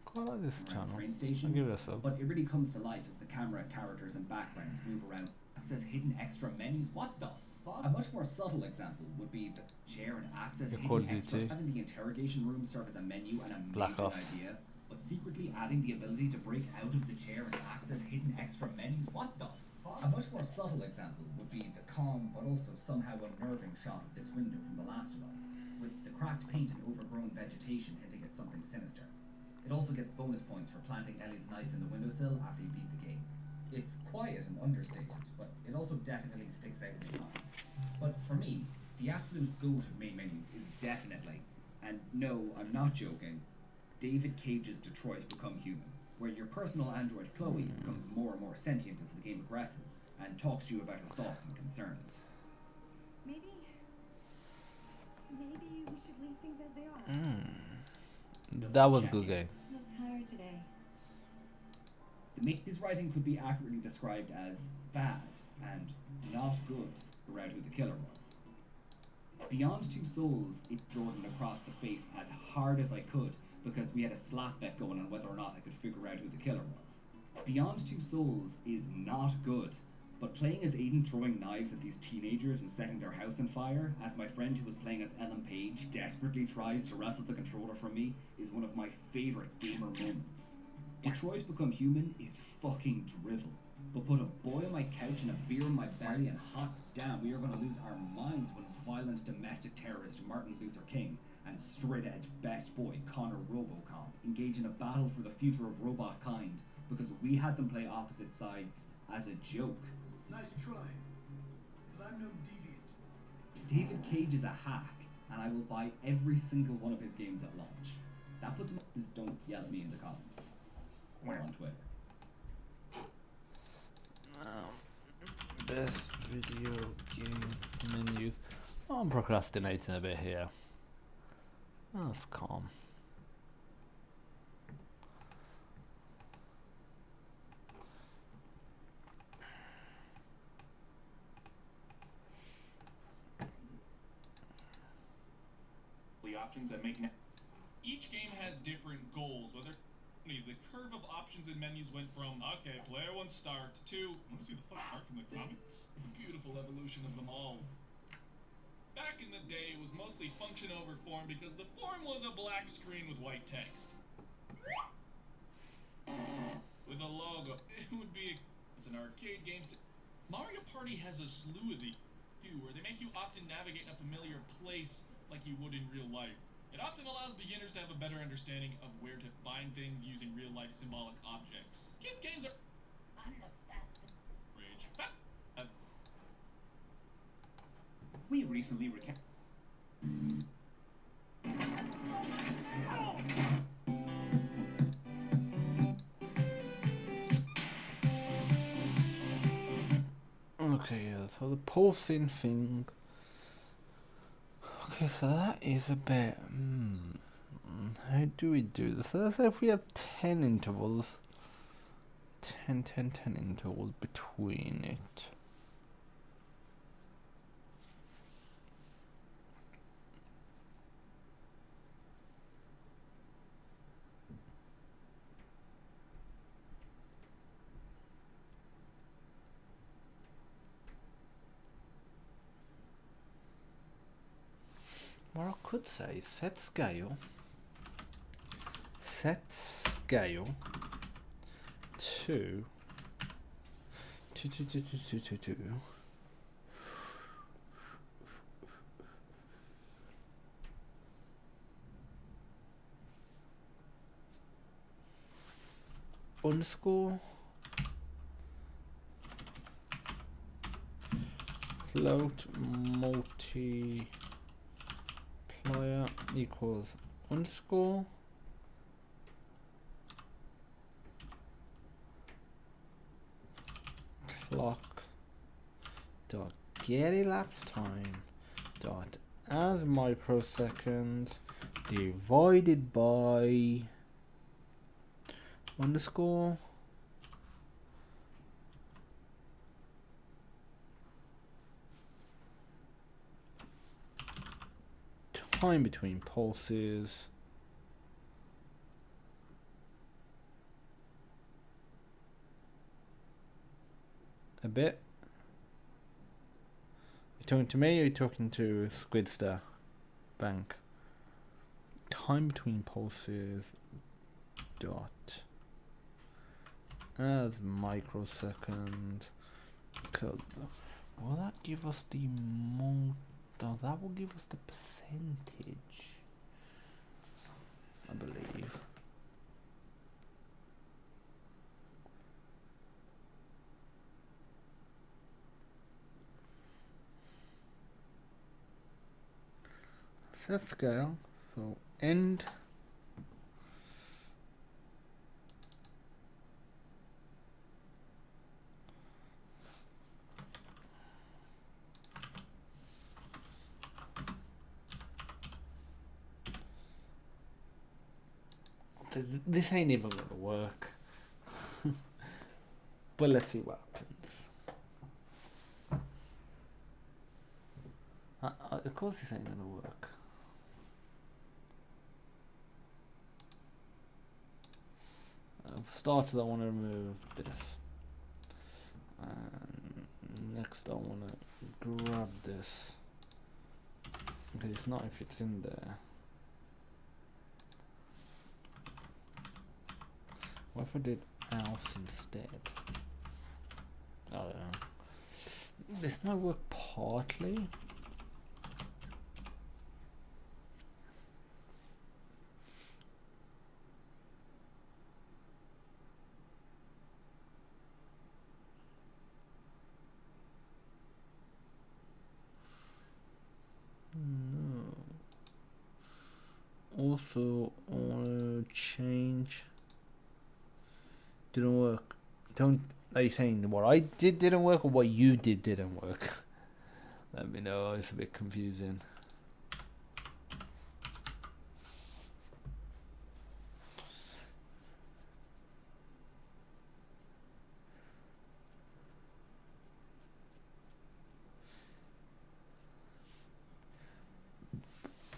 Quite like this channel. train I'll station, give it a sub. but it really comes to life as the camera, characters, and backgrounds move around. It says hidden extra menus. What the fuck? A much more subtle example would be the chair and access Call of hidden extra. Duty. Having the interrogation room serve as a menu and a Black amazing Ops. idea, but secretly adding the ability to break out of the chair and access hidden extra menus. What the fuck? A much more subtle example would be the calm but also somehow unnerving shot of this window from The Last of Us, with the cracked paint and overgrown vegetation hinting at something sinister. It also gets bonus points for planting Ellie's knife in the windowsill after you beat the game. It's quiet and understated, but it also definitely sticks out in your mind. But for me, the absolute goat of main menus is definitely, and no, I'm not joking, David Cage's Detroit Become Human. where your personal android Chloe becomes more and more sentient as the game progresses and talks to you about her thoughts and concerns. Maybe we should leave things as they are. That was a good game. I'm tired today. His writing could be accurately described as bad and not good around who the killer was. Beyond Two Souls, it Jordan across the face as hard as I could because we had a slap bet going on whether or not I could figure out who the killer was. Beyond Two Souls is not good, but playing as Aiden throwing knives at these teenagers and setting their house on fire, as my friend who was playing as Ellen Page desperately tries to wrestle the controller from me, is one of my favourite gamer moments. Detroit Become Human is fucking drivel, but put a boy on my couch and a beer in my belly and hot damn, we are going to lose our minds when violent domestic terrorist Martin Luther King and straight-edge best boy Connor Robocop engage in a battle for the future of robot kind because we had them play opposite sides as a joke. Nice try, but I'm no deviant. David Cage is a hack, and I will buy every single one of his games at launch. That puts me. Don't yell at me in the comments or on Twitter. Best video game menus. I'm procrastinating a bit here. That's calm. The options that make each game has different goals. Whether the curve of options and menus went from okay, player one start to I want to see the fucking art from the comics. The beautiful evolution of them all. Back in the day, it was mostly function over form because the form was a black screen with white text. With a logo, it would be an arcade game. Mario Party has a slew of these too, where they make you often navigate in a familiar place like you would in real life. It often allows beginners to have a better understanding of where to find things using real-life symbolic objects. Kids' games are... I'm the best. Rage. We recently Okay, yeah, so the pulsing thing. Okay, so that is a bit. How do we do this? So let's say if we have 10 intervals, 10 intervals between it. What I could say is set scale to underscore float multiplier equals underscore clock dot get elapsed time dot as microseconds divided by underscore time between pulses a bit. You talking to me or you talking to Squidstar Bank? Time between pulses dot as microseconds. So will that give us the more? That will give us the percentage, I believe. Set scale, so end This ain't even gonna work. But let's see what happens. Of course this ain't gonna work. For starters, I want to remove this. And next I want to grab this. Okay, it's not if it's in there. What if I did else instead? I don't know. This might work partly. No. Also, I want to change. Didn't work. Don't. Are you saying what I did didn't work or what you did didn't work? Let me know. It's a bit confusing.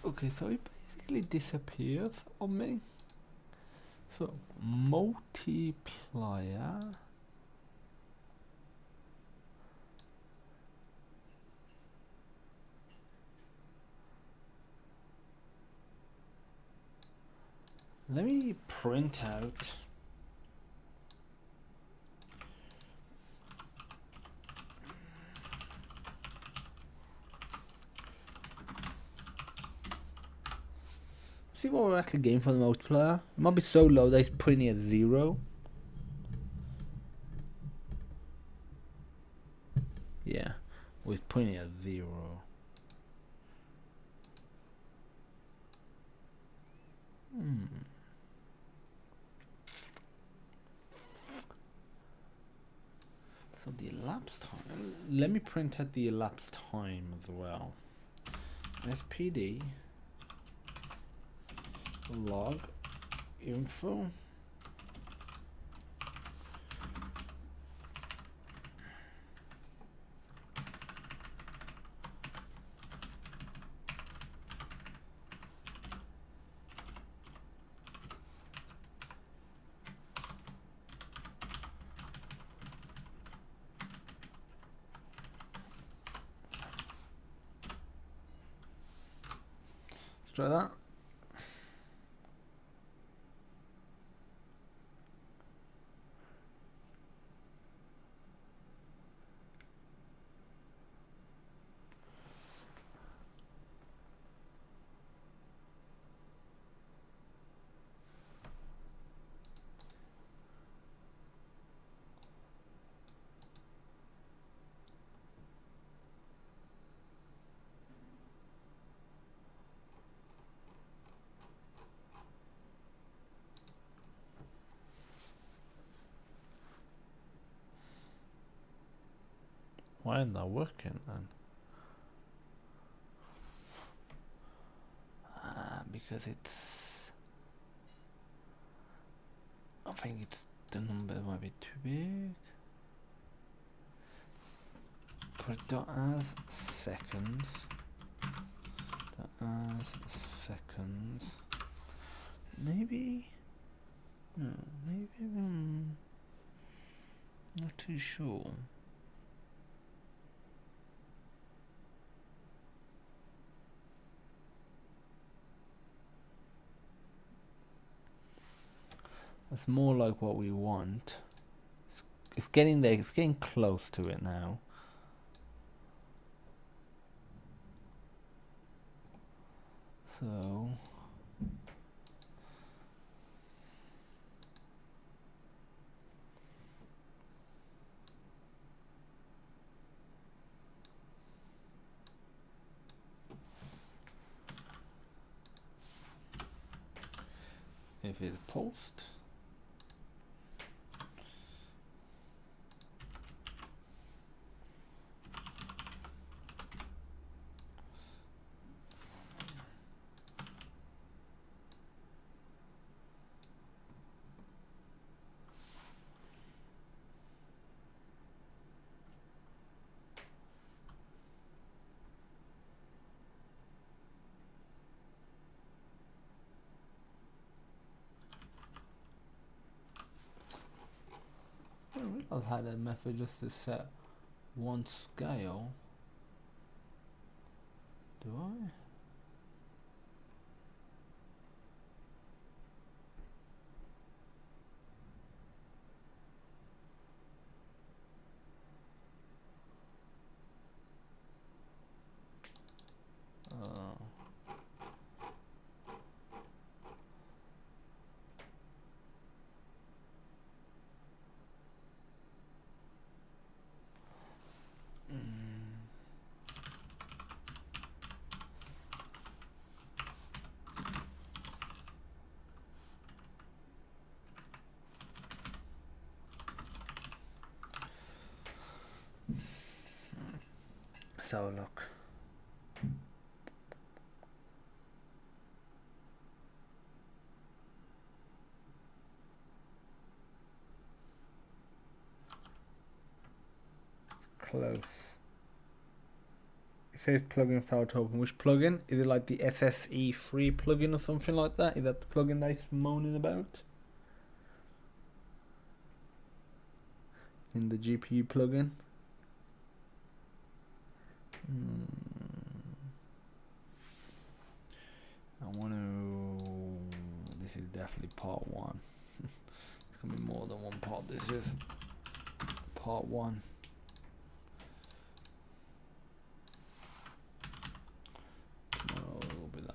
Okay, so it basically disappears on me. So multiplier. Let me print out see what we're actually getting for the multiplier. It might be so low that it's putting it at 0. Yeah, we're putting it at 0. So the elapsed time. Let me print out the elapsed time as well. SPD log info. Let's try that. Why isn't that working then? Because it's... I think it's the number might be too big. Put it as seconds. As seconds. Maybe... No, maybe... not too sure. That's more like what we want. It's getting there. It's getting close to it now. So if it's post, had a method just to set one scale. Do I? So look. Close. It says plugin failed to open. Which plugin? Is it like the SSE3 plugin or something like that? Is that the plugin that he's moaning about? In the GPU plugin? I want to... This is definitely part one. It's going to be more than one part. This is part one. Tomorrow will be that.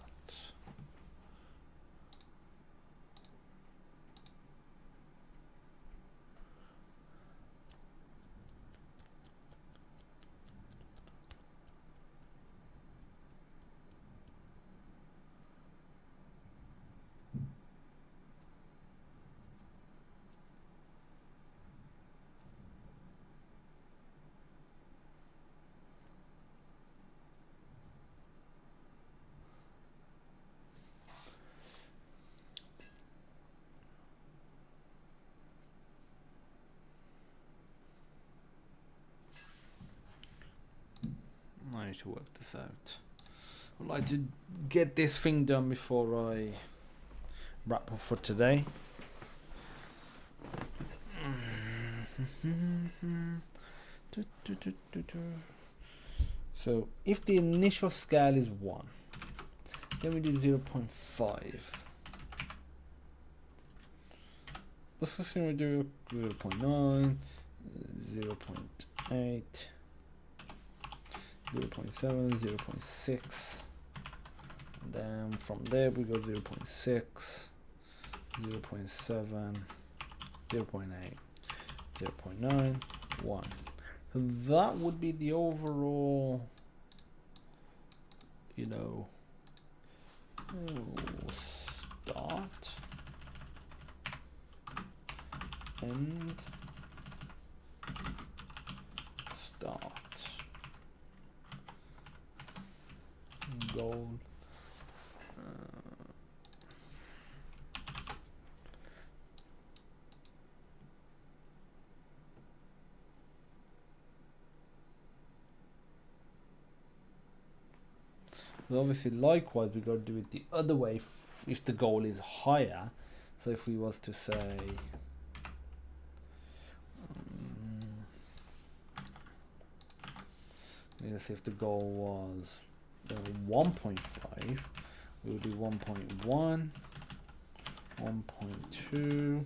I need to work this out. I'd like to get this thing done before I wrap up for today. So if the initial scale is 1, then we do 0.5. Let's assume we do 0.9, 0.8, 0.7, 0.6, and then from there we go 0.6, 0.7, 0.8, 0.9, 1. So that would be the overall, you know, start, end, start, goal. But obviously, likewise, we got to do it the other way if the goal is higher. So if we was to say, let's say if the goal was 1.5, we would do 1.1, 1.2,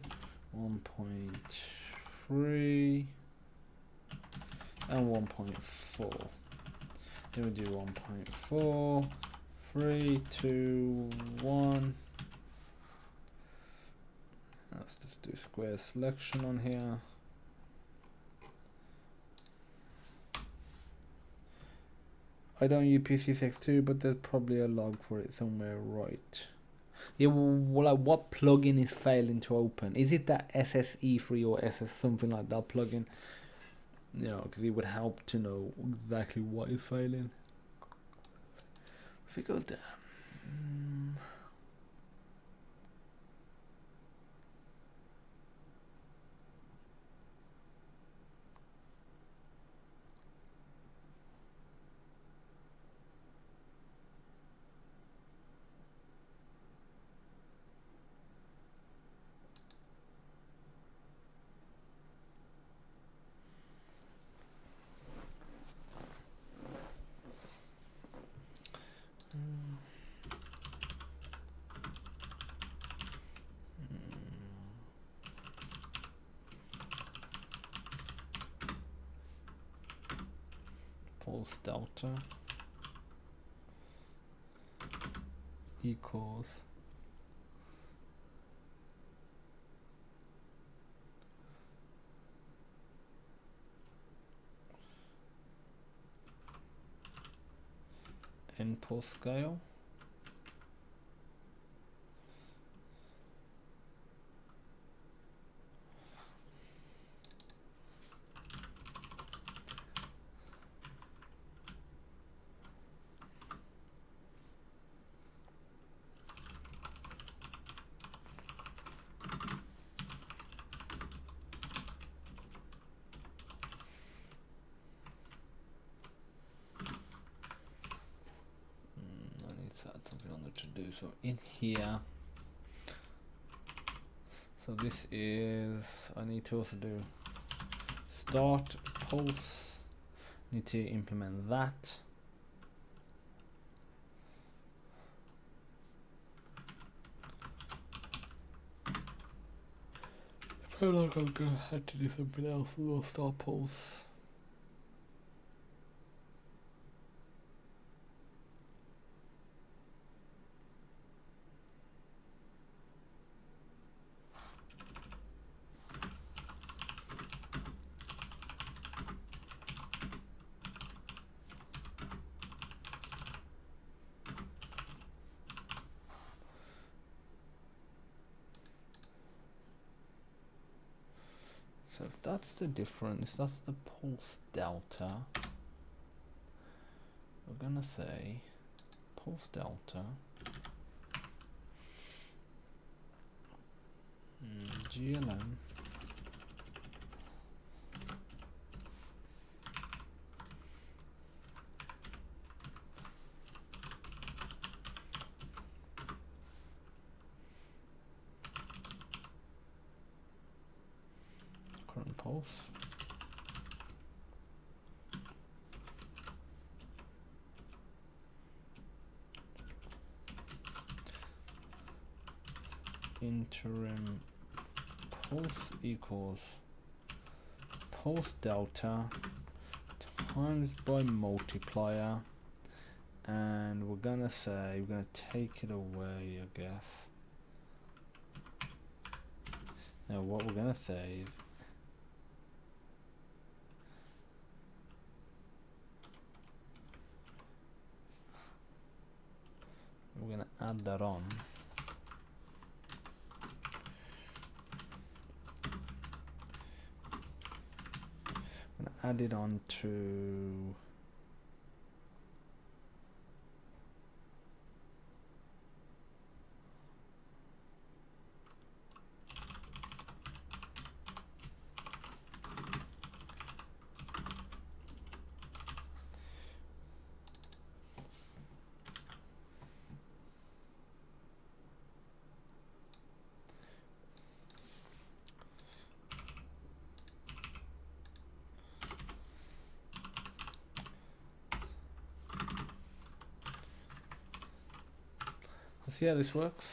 1.3, and 1.4. Then we do 1.4, 3, 2, 1. Let's just do square selection on here. I don't use PC62, but there's probably a log for it somewhere, right? Yeah, well, like what plugin is failing to open? Is it that SSE3 or SS something like that plugin? You know, because it would help to know exactly what is failing. If we go down, pulse delta equals n pulse scale to do. So in here, so this is, I need to also do start pulse, need to implement that. I feel like I'm gonna have to do something else as well. Start pulse. So if that's the difference, that's the pulse delta. We're gonna say pulse delta GLM current pulse interim pulse equals pulse delta times by multiplier, and we're gonna say we're gonna take it away, I guess. Now what we're gonna say is we're gonna add that on. I'm gonna add it on to let's see how this works.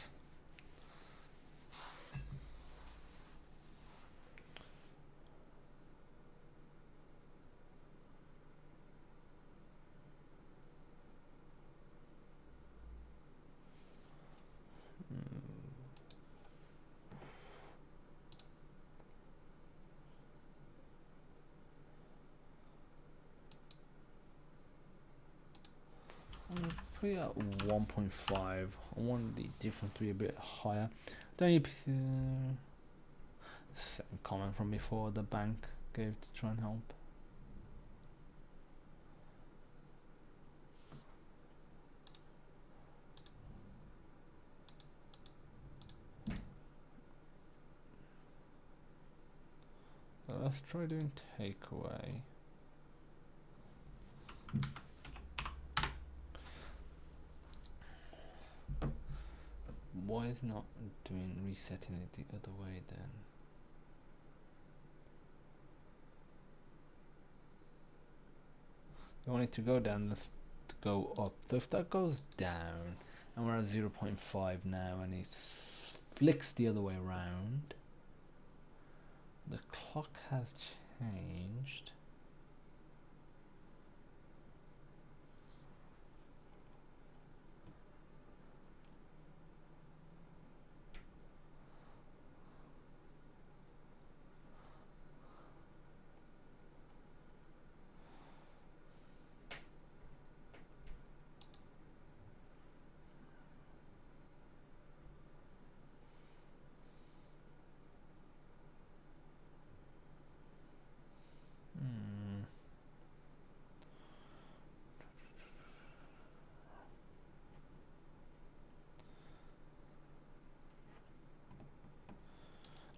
Put it at 1.5. I want the difference to be a bit higher. Don't you same comment from before the bank gave to try and help. So let's try doing takeaway. Why is not doing resetting it the other way then? I want it to go down, let's go up. So if that goes down and we're at 0.5 now and it flicks the other way around, the clock has changed.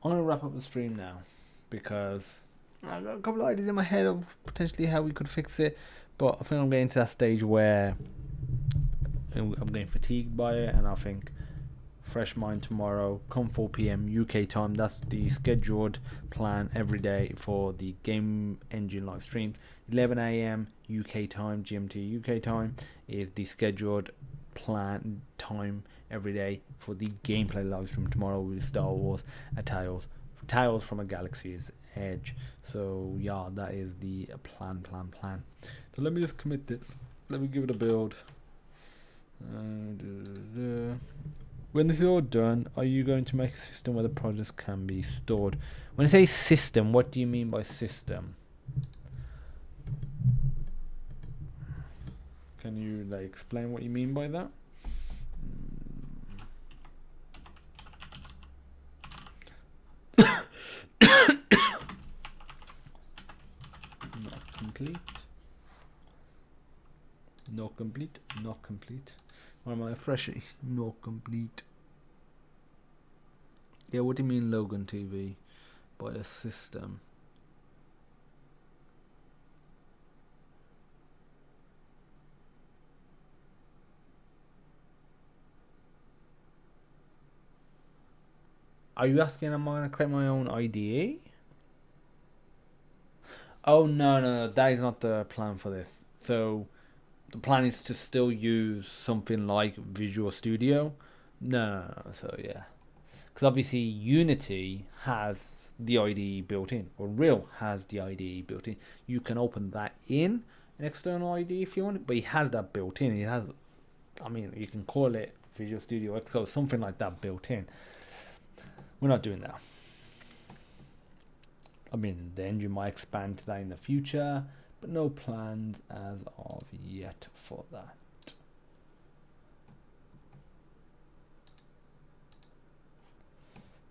I'm gonna wrap up the stream now because I've got a couple of ideas in my head of potentially how we could fix it, but I think I'm getting to that stage where I'm getting fatigued by it, and I think fresh mind tomorrow, come 4 p.m. UK time. That's the scheduled plan every day for the Game Engine live stream. 11 a.m. UK time, GMT UK time is the scheduled plan time every day for the gameplay live stream tomorrow with Star Wars Tales from a Galaxy's Edge. So yeah, that is the plan. So let me just commit this. Let me give it a build. When this is all done, are you going to make a system where the projects can be stored? When I say system, what do you mean by system? Can you like explain what you mean by that? Not complete. Not complete. Not complete. Or am I freshy? Not complete. Yeah, what do you mean Logan TV by a system? Are you asking am I going to create my own IDE? Oh no, that is not the plan for this. So the plan is to still use something like Visual Studio. No. So yeah, because obviously Unity has the IDE built in, or Real has the IDE built in. You can open that in an external IDE if you want, but it has that built in. It has, I mean, you can call it Visual Studio Xcode, something like that built in. We're not doing that. I mean, the engine might expand to that in the future, but no plans as of yet for that.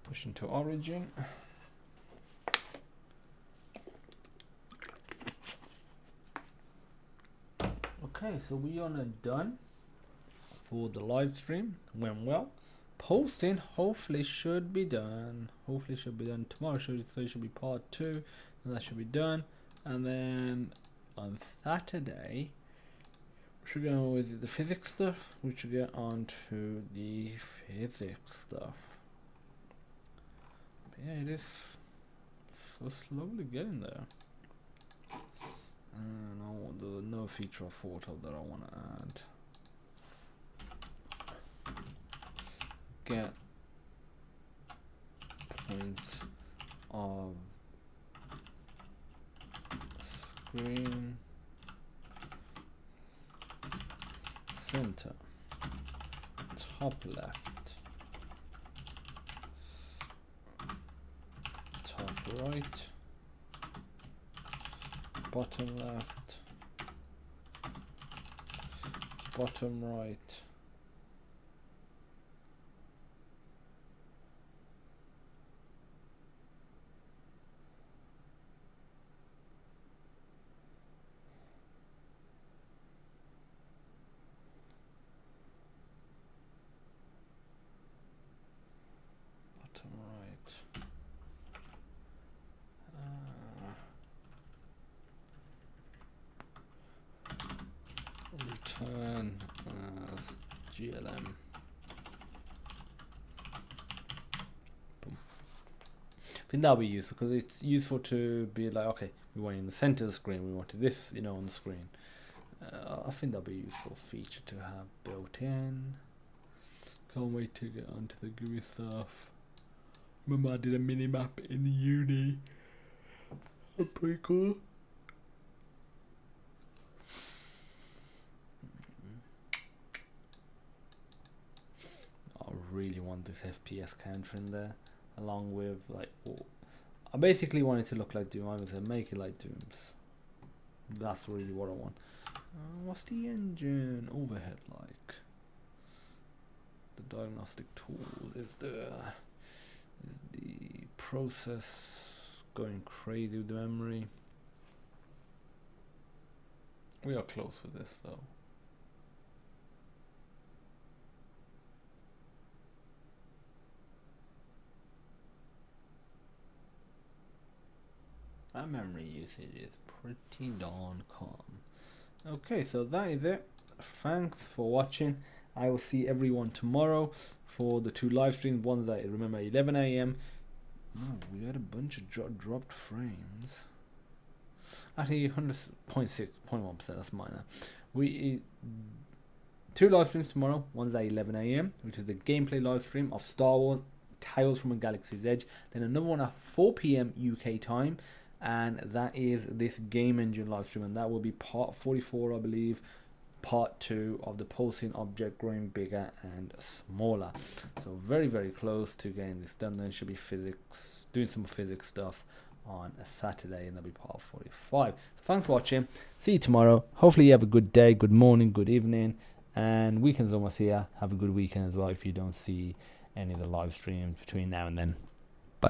Push into Origin. Okay, so we are done for the live stream. Went well. Posting hopefully should be done. Tomorrow should be part 2, and that should be done. And then on Saturday we should go with the physics stuff. We should get on to the physics stuff. But yeah, it is so slowly getting there. And there's no feature of photo that I want to add. Get point of screen center, top left, top right, bottom left, bottom right, return as GLM. Boom. I think that'll be useful because it's useful to be like, okay, we want it in the center of the screen, we wanted this, on the screen. I think that'll be a useful feature to have built in. Can't wait to get onto the GUI stuff. Remember I did a mini map in uni. That's pretty cool. I really want this FPS counter in there, along with I basically want it to look like Doom. I would say make it like Doom's. That's really what I want. What's the engine overhead like? The diagnostic tool is the process going crazy with the memory. We are close with this though. That memory usage is pretty darn calm. Okay, so that is it. Thanks for watching. I will see everyone tomorrow for the 2 live streams. One's at, remember, 11 a.m. Oh, we had a bunch of dropped frames. Actually, 100.6.1%. That's minor. We 2 live streams tomorrow. One's at 11 a.m., which is the gameplay live stream of Star Wars Tales from a Galaxy's Edge. Then another one at 4 p.m. UK time, and that is this Game Engine live stream, and that will be part 44, I believe. Part 2 of the pulsing object growing bigger and smaller. So very, very close to getting this done. Then should be physics, doing some physics stuff on a Saturday, and that'll be part 45. So thanks for watching. See you tomorrow. Hopefully you have a good day, good morning, good evening, and weekend's almost here. Have a good weekend as well if you don't see any of the live streams between now and then.